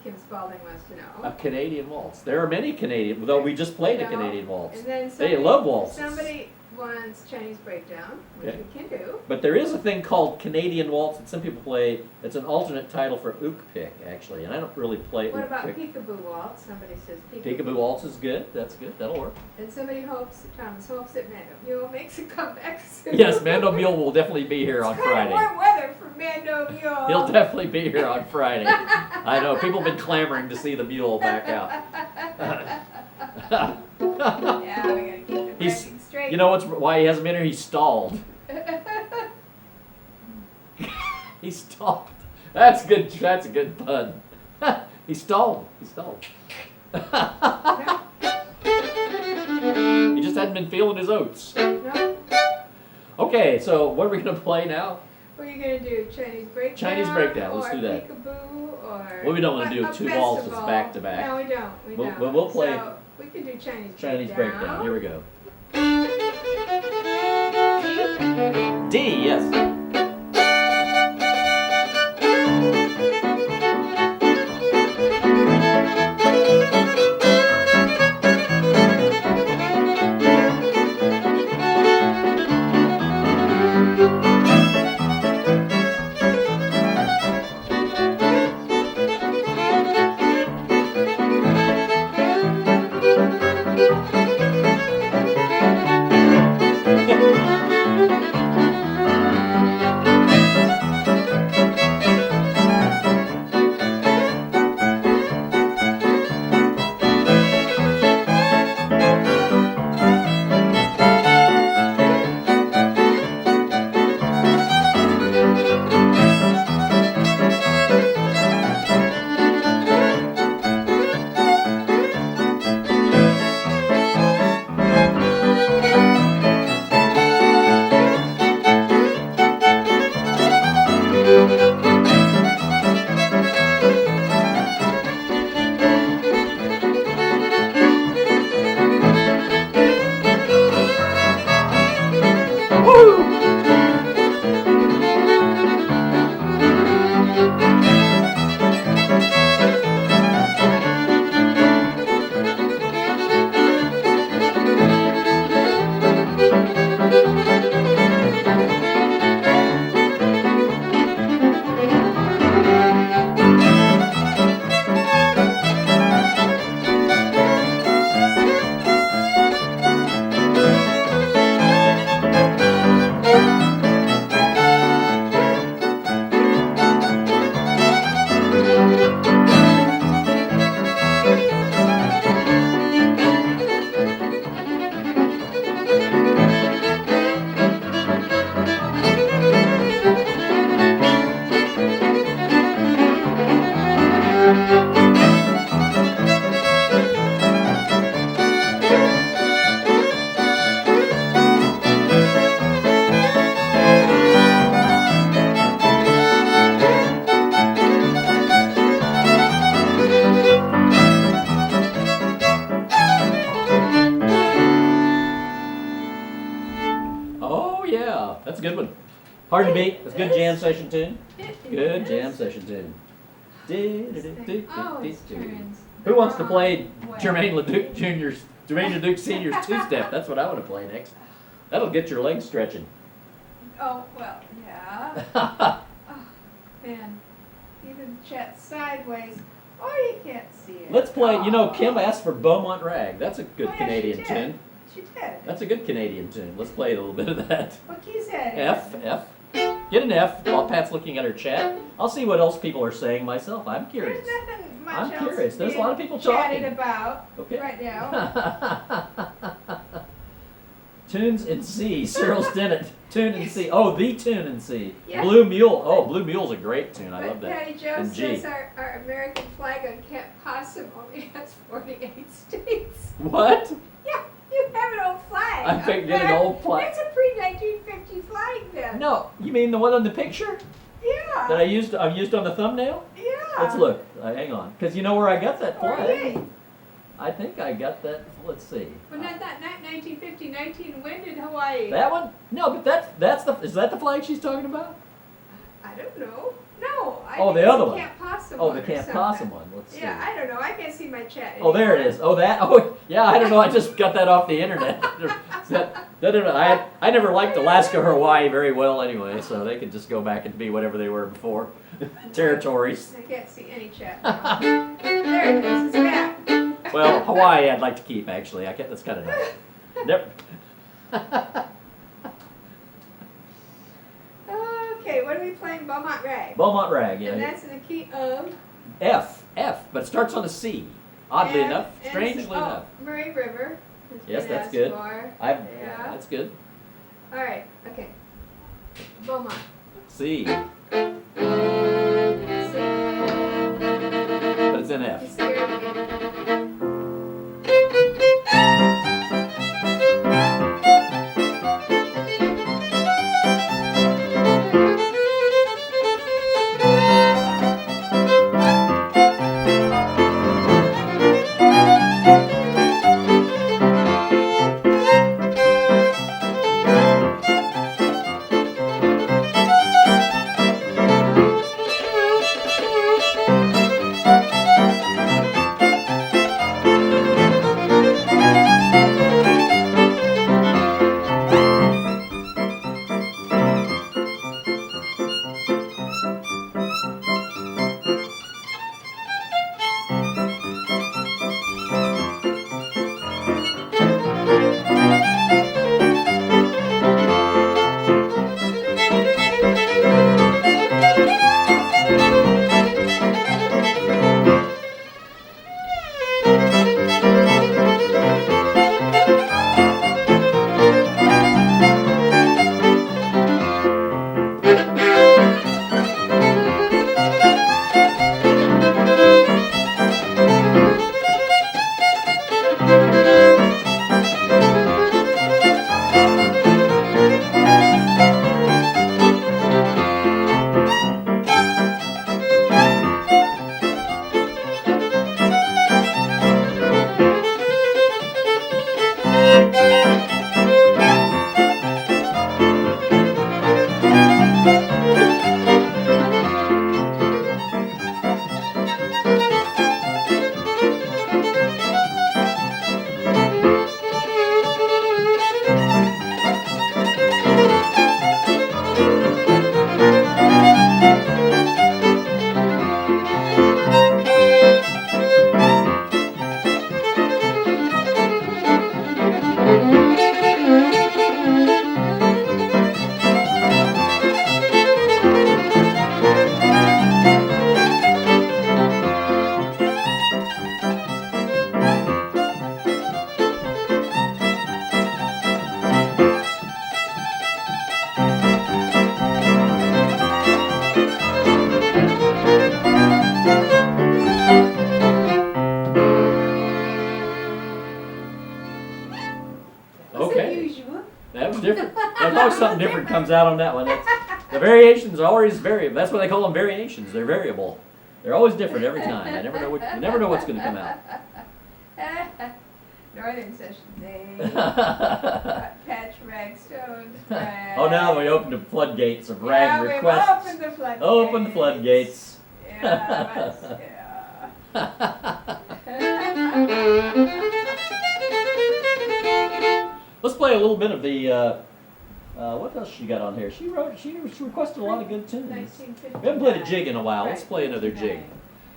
Kim Spalding wants to know. A Canadian waltz. There are many Canadian, though we just played a You know, Canadian waltz. And then They love waltzes. Somebody wants Chinese breakdown, which Okay. we can do. But there is a thing called Canadian waltz that some people play. It's an alternate title for uke pick, actually, and I don't really play What uke about pick. peekaboo waltz? Somebody says Peekaboo waltz is good. That's good. That'll work. And somebody Thomas hopes that Mando Mule makes a comeback soon. Yes, Mando Mule will definitely be here on It's kind Friday. of warm weather for Mando Mule. He'll definitely be here on Friday. I know people have been clamoring to see the mule back out. Yeah, we gotta keep the He's- branding straight. You know why he hasn't been here? He stalled. He stalled. That's good. That's a good pun. He stalled. He stalled. He just hadn't been feeling his oats. No? Okay, so what are we gonna play now? What are you gonna do? Chinese breakdown? Chinese breakdown, let's or do that. Peekaboo, or Well, we don't wanna do a two waltzes festival. back to back. No, we don't. We We'll- don't. we'll play So we can do Chinese breakdown. Here we go. D? D, yes. Hard to beat. It's a good jam session tune. Good jam session tune. Oh, it's turns. Who wants to play Well. Jermaine LeDuc Sr.'s two-step? That's what I want to play next. That'll get your legs stretching. Oh, well, yeah. Let's Oh, man. Even chat sideways. Oh, you can't see it. play, you know, Oh. Kim asked for Beaumont Rag. That's a good Oh, yeah, Canadian she did. tune. She did. That's a good Canadian tune. Let's play a little bit of that. What key is that? F. Get an F while Pat's looking at her chat. I'll see what else people are saying myself. I'm curious. There's nothing much I'm else curious. There's a lot of being people chatted talking. about Okay. right now. Tunes in C. Cyril Stinnett. Tune in C. Oh, the tune in C. Yeah. Blue Mule. Oh, Blue Mule's a great tune. I love But that. Patty Joe And G. says our American flag on Camp Possum only has 48 states. What? Yeah, you have an old flag. I picked okay? an old flag. That's a pre-1950 flag then. No, you mean the one on the picture Yeah. that I used on the thumbnail? Yeah. Let's look. Hang on, because you know where I got that flag. 48. I think I got that. Let's see. But not 1950, 19 when in Hawaii? That one? No, but is that the flag she's talking about? I don't know. No. I Oh, think the it's other the one. Camp Possum Oh, one the or Camp something. Possum one. Let's see. Yeah, I don't know. I can't see my chat Oh, there it anymore. is. Oh, that. Oh, yeah. I don't know. I just got that off the internet. I never liked Alaska or Hawaii very well anyway, so they could just go back and be whatever they were before. Territories. I can't see any chat now. There it is. It's back. Well, Hawaii I'd like to keep, actually. That's kind of nice. Okay, what are we playing? Beaumont Rag. Beaumont Rag, yeah. And that's in the key of F, but it starts on a C. Oddly F, enough, and strangely so- enough. Murray River. has Yes, been that's asked good. for. Yeah, Yeah. that's good. All right. Okay. Beaumont. C, See? but it's in You F. scared me. different. There's always something different comes out on that one. The variations are always variable. That's why they call them variations. They're variable. They're always different every time. You never know what's going to come out. Northern Sessions, eh? Patch, ragstones, rag. Oh, now we opened the floodgates of rag Yeah, requests. we've opened the floodgates. Open the floodgates. Yeah, Let's play a little bit of the. What else she got on here? She requested a lot of good tunes. 1959. We haven't played a jig in a while. Let's Right, play another jig. 59.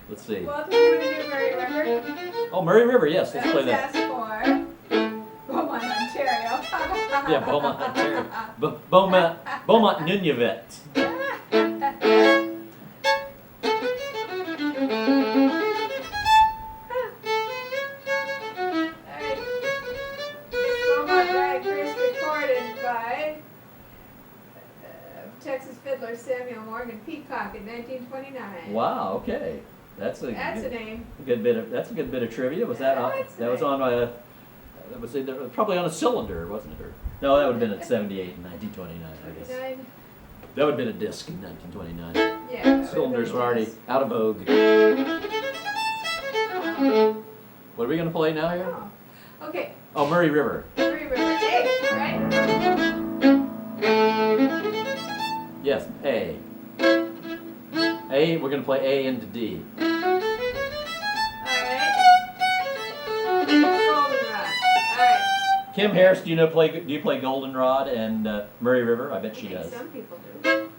Let's see. Well, do you want to do Murray River? Oh, Murray River, yes. Let's That play was that. asked for. Beaumont, Ontario. Yeah, Beaumont, Ontario. Beaumont, Nunavut. Beaumont Rag first recorded by Texas fiddler Samuel Morgan Peacock in 1929. Wow. Okay. That's a name. good bit of. That's a good bit of trivia. Was that on? That's a That was name. on a. That was probably on a cylinder, wasn't it? Or, no, that would have been at 78 in 1929, I guess. 29. That would have been a disc in 1929. Yeah. Cylinders were already out of vogue. What are we going to play now here? Oh. Okay. Oh, Murray River. Murray River A, right? Yes, A. A, we're going to play A into D. All right. Goldenrod. All right. Kim Harris, do you play Goldenrod and Murray River? I bet I she think does. some people do.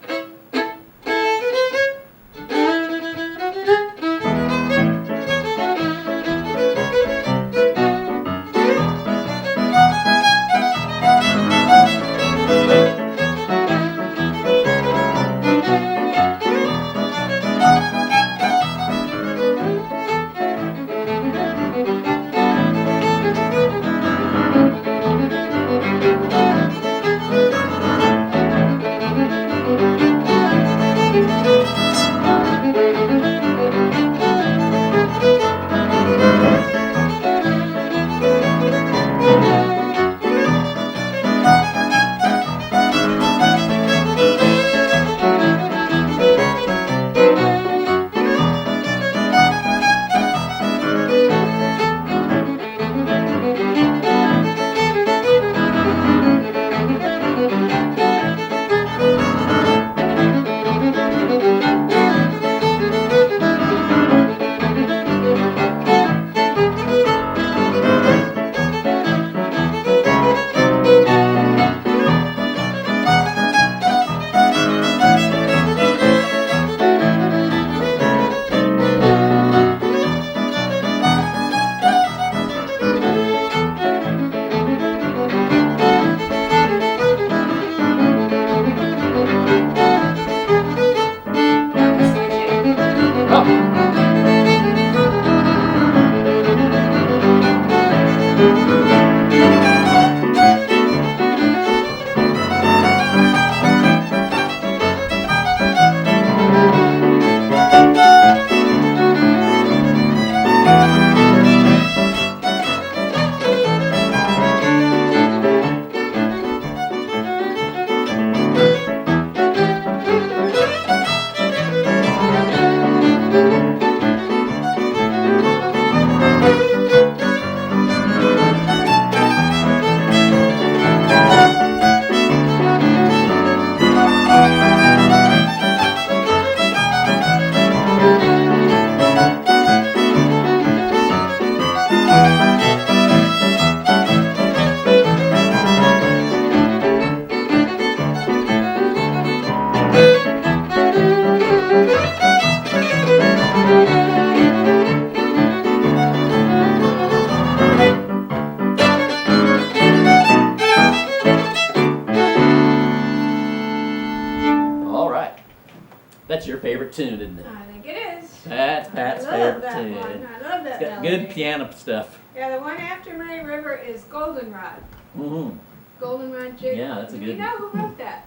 That's your favorite tune, isn't it? I think it is. That's Pat's I love favorite that tune. one. I love that It's got melody. good piano stuff. Yeah, the one after Murray River is Goldenrod. Mm-hmm. Goldenrod Jig. Yeah, that's a Do good you know who wrote that?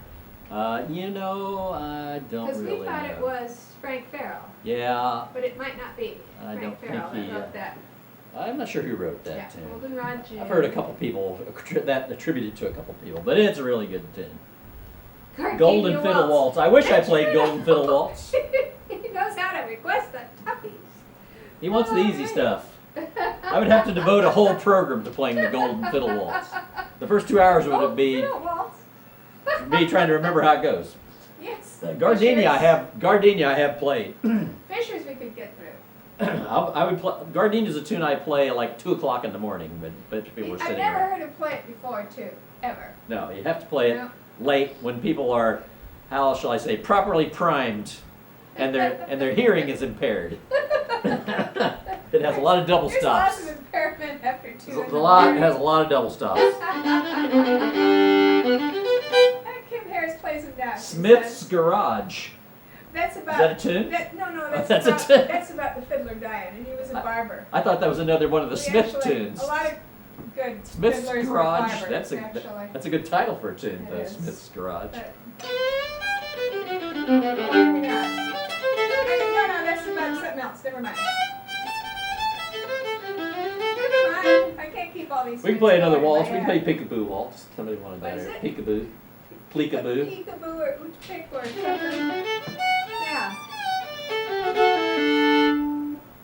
I don't Because really we thought know. it was Frank Farrell, Yeah, but it might not be I Frank don't think Farrell he, that wrote that. I'm not sure who wrote that Yeah, tune. Goldenrod Jig. I've heard a couple people that attributed to a couple people, but it's a really good tune. Gardenia Golden Fiddle Waltz. I wish I That's played right. Golden Fiddle Waltz. He knows how to request the toughies. He wants the easy Alright. stuff. I would have to devote a whole program to playing the Golden Fiddle Waltz. The first 2 hours would be Fiddle waltz. me trying to remember how it goes. Yes. Gardenia I have played. Fishers we could get through. I would play. Gardenia's a tune I play at like 2 o'clock in the morning, but people are I've sitting never around. heard him play it before, too. Ever. No, you have to play it No. late when people are, how shall I say, properly primed, and their hearing is impaired. It has a lot of double There's stops. lots of impairment after 2. It has a lot of double stops. Kim Harris plays him now. she Smith's says. Garage. That's about. Is that a tune? No, That's a about, tune. that's about the fiddler dying, and he was a barber. I thought that was another one of the We Smith actually- tunes. A lot of good Smith's fiddlers were Garage. barbers, That's actually. that's a good title for a tune, It though. is. Smith's Garage. But- No, that's about something else. Never mind. Never mind. I can't keep all these. We can tunes play another going in waltz. my We can play head. Peekaboo Waltz. Somebody wanted What that. is Or it? Peekaboo. Pleekaboo. Peekaboo or Ootpick or something. Yeah.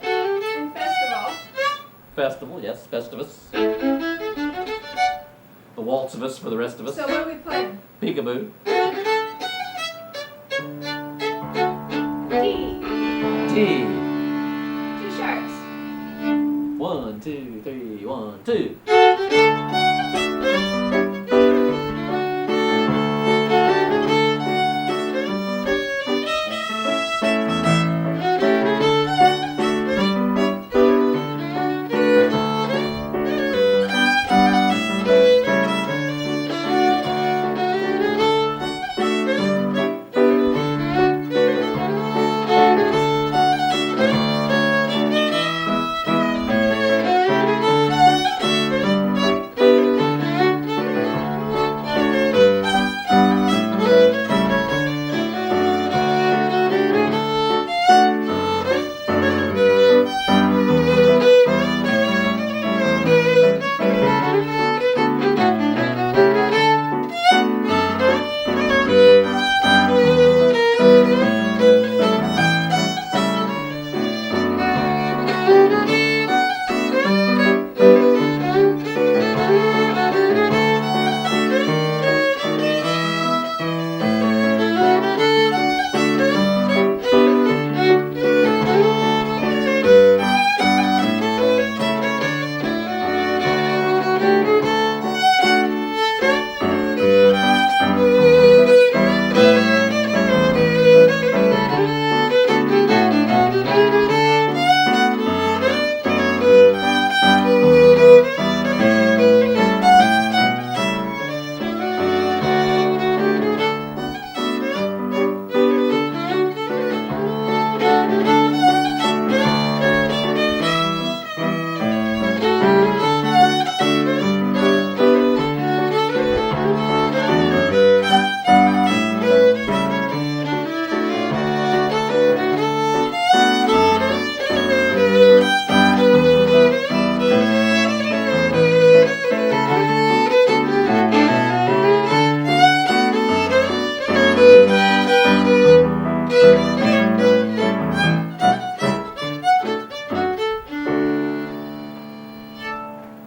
And festival. Festival, yes. Festivus. The waltz of us for the rest of us. So what are we playing? Peekaboo. D. T. 2 sharps. 1, 2, 3, 1, 2.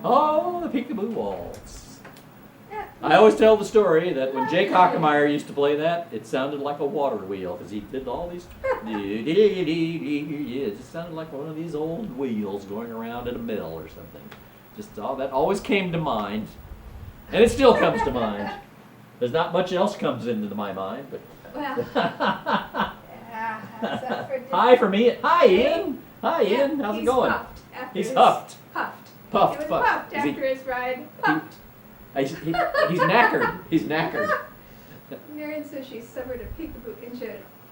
Oh, the Peekaboo Waltz. I always tell the story that when Jake Hockemeyer used to play that, it sounded like a water wheel because he did all these. It just sounded like one of these old wheels going around at a mill or something. Just all that always came to mind, and it still comes to mind. There's not much else comes into my mind, but. Well. Yeah, that's up for Hi for me. Hi Ian. Hi Ian. How's it he's going? Puffed after He's his- huffed. Puffed. Puffed. He was puffed. puffed Is he- after his ride. Puffed. he's knackered. He's knackered. Marion says she suffered a peekaboo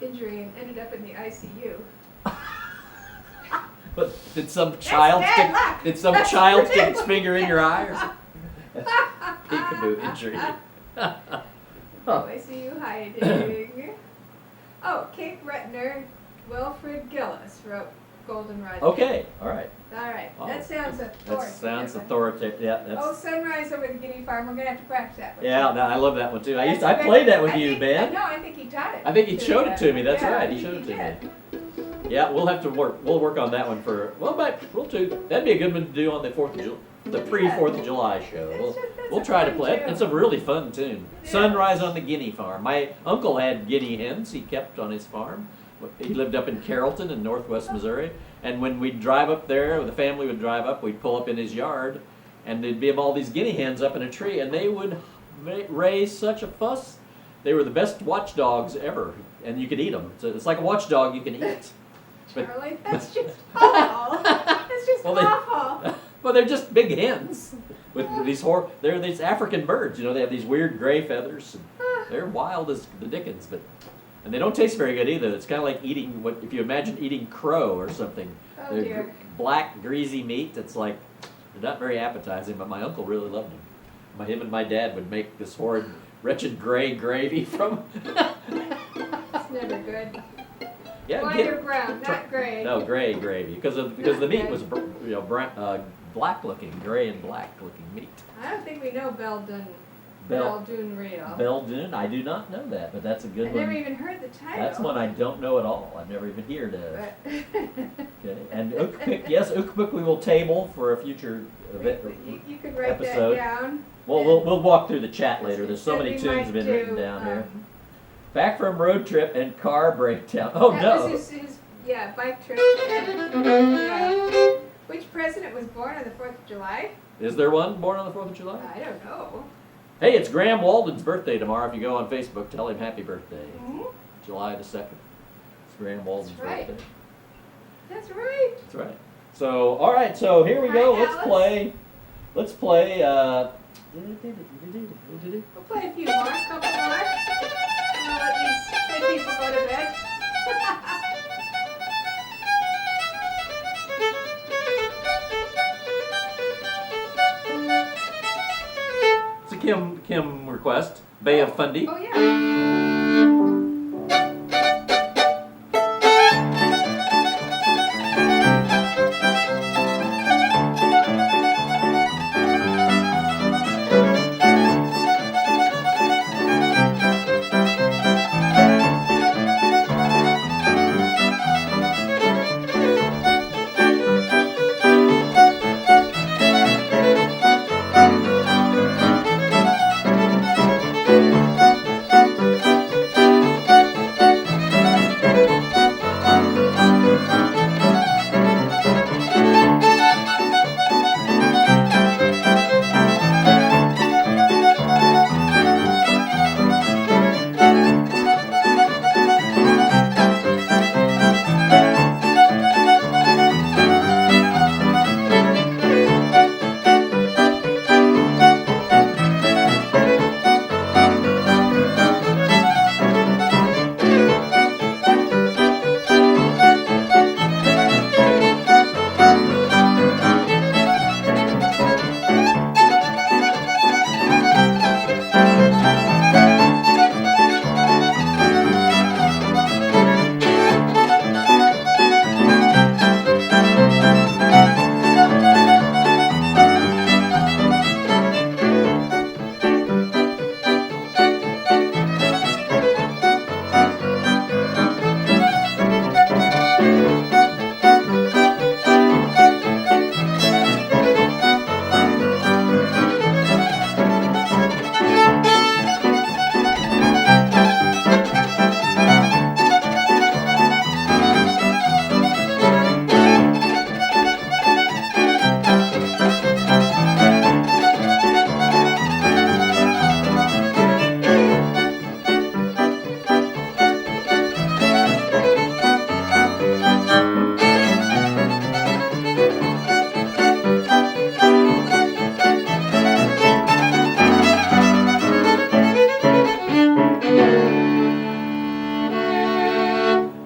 injury and ended up in the ICU. But did some child bad luck. stick its finger in your eye or something? Peekaboo injury. Oh, I see you hiding. Oh, Kate Retner, Wilfred Gillis wrote Goldenrod. Okay, all right. All right, Oh, that sounds That authoritative. sounds authoritative. Yeah, Oh, that's. Sunrise over the Guinea Farm. We're gonna have to practice that one. Yeah, no, I love that one too. I That's played that with I you, think- Ben. No, I think he taught it. I think he showed it to me. That's Yeah, right. I He think showed it to did. me. Yeah, we'll have to work. We'll work on that one for. Well, but we'll do. That'd be a good one to do on the 4th of July, the pre-4th of July show. We'll try to play it. It's a really fun tune. Yeah. Sunrise on the Guinea Farm. My uncle had guinea hens. He kept on his farm. He lived up in Carrollton in northwest Missouri. And when we'd drive up there, the family would drive up. We'd pull up in his yard, and there'd be all these guinea hens up in a tree, and they would raise such a fuss. They were the best watchdogs ever, and you could eat them. So it's like a watchdog you can eat. Charlie, that's just awful. That's just awful. Well, they're just big hens with these they're these African birds. You know, they have these weird gray feathers. And they're wild as the dickens, and they don't taste very good either. It's kind of like eating if you imagine eating crow or something. Oh, they're dear. black, greasy meat. It's like they're not very appetizing. But my uncle really loved them. Him and my dad would make this horrid, wretched gray gravy from. It's never good. Yeah, White or brown, not gray. No, gray gravy because the meat was black looking, gray and black looking meat. I don't think we know Beldoon. Bel- Beldoon Real. Beldoon, I do not know that, but that's a good I one. never even heard the title. That's one I don't know at all. I've never even heard of. But Okay, and Ukpik, yes, Ukpik we will table for a future event. you could write episode. that down. Well, we'll walk through the chat later. There's so Said many we tunes might have been do, written down here. Back from road trip and car breakdown. Oh that no! was his bike trip. And, which president was born on the 4th of July? Is there one born on the 4th of July? I don't know. Hey, it's Graham Walden's birthday tomorrow. If you go on Facebook, tell him happy birthday. July the 2nd. It's Graham Walden's That's right. birthday. That's right. That's right. So, all right. So here we go. Hi, Let's Alice. play. Let's play. We'll play a few more, a couple more. And I'll let these good people go to bed. It's a Kim request. Bay of Fundy. Oh, yeah.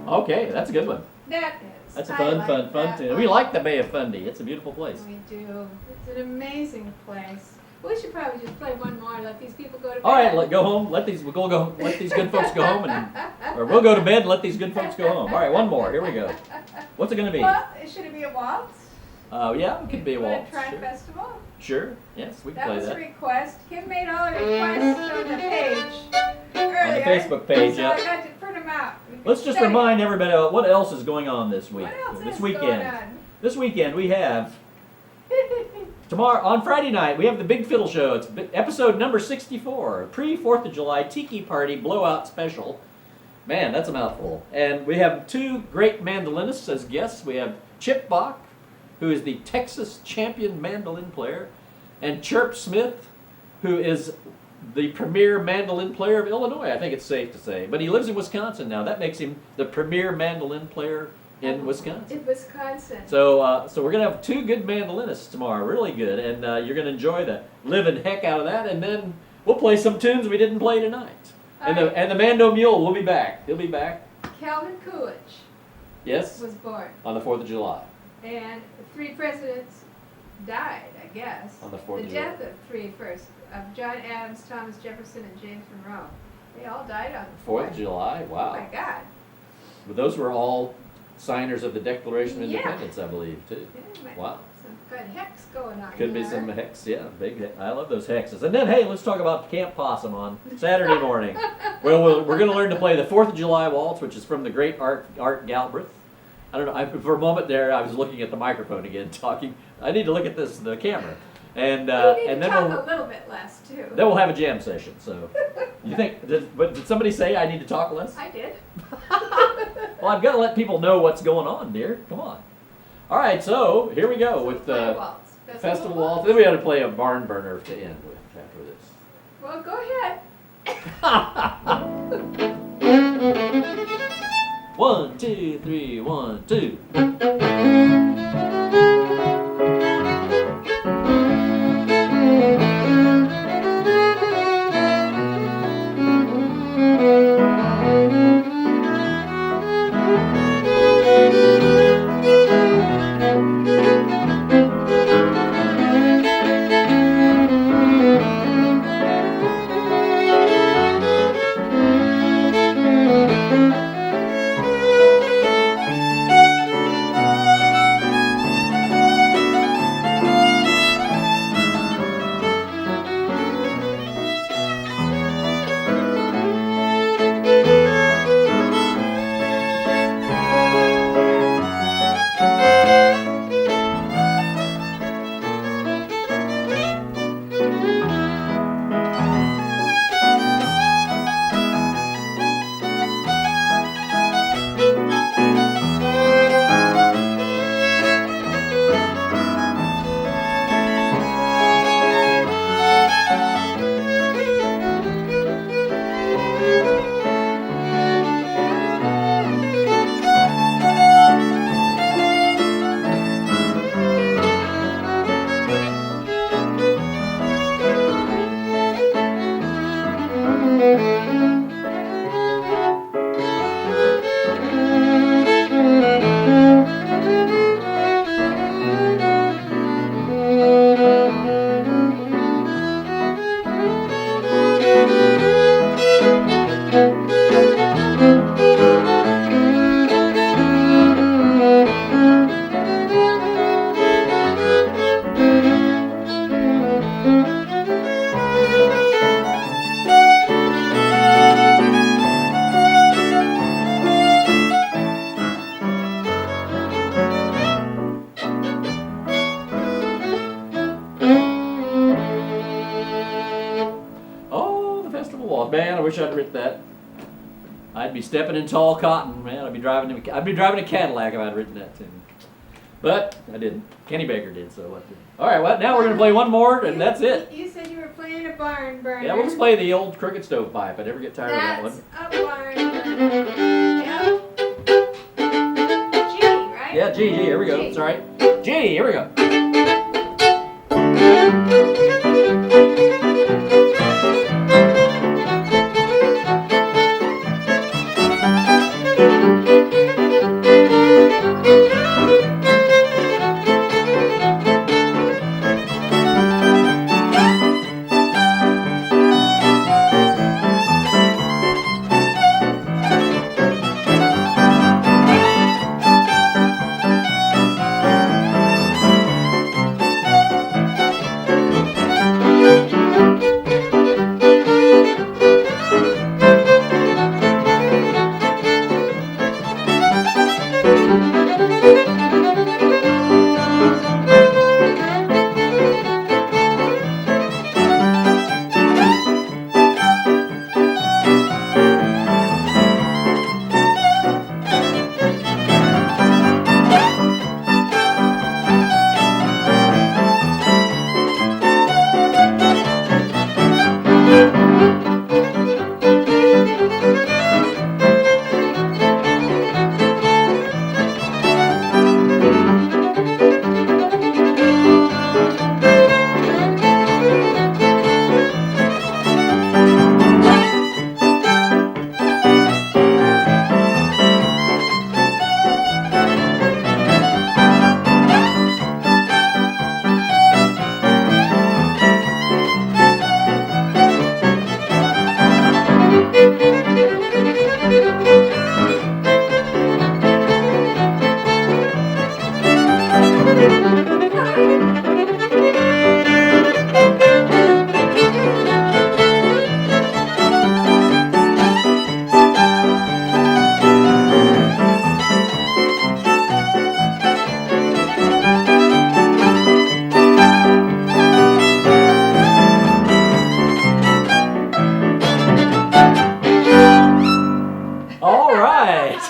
Okay, that's a good one. That is. That's a I fun, like fun that tune. one. We like the Bay of Fundy. It's a beautiful place. We do. It's an amazing place. We should probably just play one more. Let these people go to bed. All right, go home. Let these good folks go home, or we'll go to bed and let these good folks go home. All right, one more. Here we go. What's it gonna be? Well, should it be a waltz? Yeah, it could be a waltz. Tri Sure. Festival? Sure. Yes, we can That play was a that. request. Kim made all the requests on the page earlier. Facebook page, So yeah. I got to print them out. Let's just remind everybody about what else is going on this week. What else this is weekend. going on? This weekend we have tomorrow on Friday night we have the Big Fiddle Show. It's episode number 64, pre-4th of July Tiki Party Blowout Special. Man, that's a mouthful. And we have two great mandolinists as guests. We have Chip Bach, who is the Texas champion mandolin player, and Chirp Smith, who is the premier mandolin player of Illinois, I think it's safe to say. But he lives in Wisconsin now. That makes him the premier mandolin player in Wisconsin. In Wisconsin. So we're going to have two good mandolinists tomorrow, really good. And you're going to enjoy the living heck out of that. And then we'll play some tunes we didn't play tonight. And the Mando Mule will be back. He'll be back. Calvin Coolidge Yes? was born. On the 4th of July. And 3 presidents died, I guess. On the 4th of The July. death of 3 first, of John Adams, Thomas Jefferson, and James Monroe. They all died on the 4th of July? Wow. Oh my God. But those were all signers of the Declaration of Yeah. Independence, I believe, too. Yeah, might Wow. be some good hex going on Could be here. some hex, yeah, big hex. I love those hexes. And then, hey, let's talk about Camp Possum on Saturday morning. Well, we're going to learn to play the 4th of July Waltz, which is from the great Art Galbraith. I don't know, for a moment there, I was looking at the microphone again, talking. I need to look at the camera. And, We need and to then talk a little bit less, too. then we'll have a jam session, so. You think, did somebody say I need to talk less? I did. Well, I've got to let people know what's going on, dear. Come on. All right, so here we go with Play a the waltz. Festival Waltz. Then we got to play a barn burner to end with after this. Well, go ahead. 1, 2, 3, 1, 2. Man, I wish I'd written that. I'd be stepping in tall cotton, man. I'd be driving a Cadillac if I'd written that tune. But I didn't. Kenny Baker did, so what? All right, well, now we're going to play one more, and that's it. You said you were playing a barn burner. Yeah, we'll just play the old crooked stovepipe. I never get tired of that one. That's a barn burner. Yep. G, right? Yeah, G, here we go. G. It's all right. G, here we go.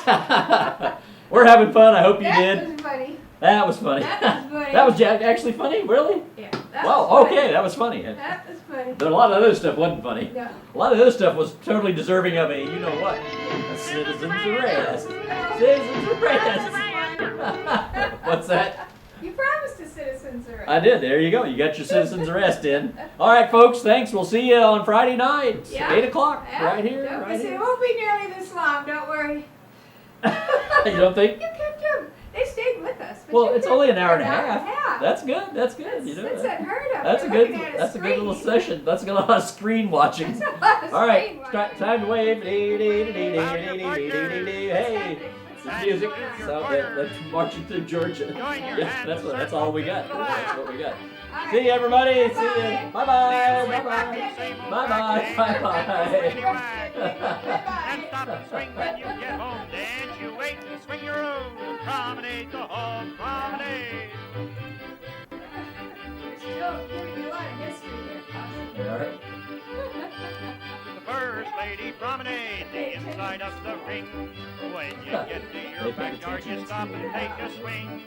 right. We're having fun. I hope you That did. was funny. That was funny. That was funny. That was actually funny? Really? Yeah. That Wow, was funny. okay, that was funny. That was funny. But a lot of other stuff wasn't funny. No. A lot of this stuff was totally deserving of a, you know what, a citizen's arrest. Citizen's arrest. What's that? You promised a citizen's arrest. I did. There you go. You got your citizen's arrest in. All right, folks. Thanks. We'll see you on Friday night, Yeah. 8 o'clock, Yeah. right here. Don't Right It here. won't be nearly this long. Don't worry. You don't think? You kept them. They stayed with us. But Well, you it's kept only an them hour and a for half. That's good. That's good. You know. That's unheard of. That's a We're good. looking at That's a good little screen. session. That's a lot of screen watching. That's a lot of All right, screen watching. time to wave. Hey, this music. So that's marching through Georgia. Yeah, that's all we got. That's what we got. All right. See you, everybody. See you. Bye-bye. Bye bye. Bye bye. Bye bye. Bye bye. And stop and swing when you get home. Dance, you wait and swing your own. Promenade the home, promenade. We're still giving you a lot of history here, Possum. All right. The first lady promenade, the inside of the ring. When you get to your backyard, you stop and take a swing.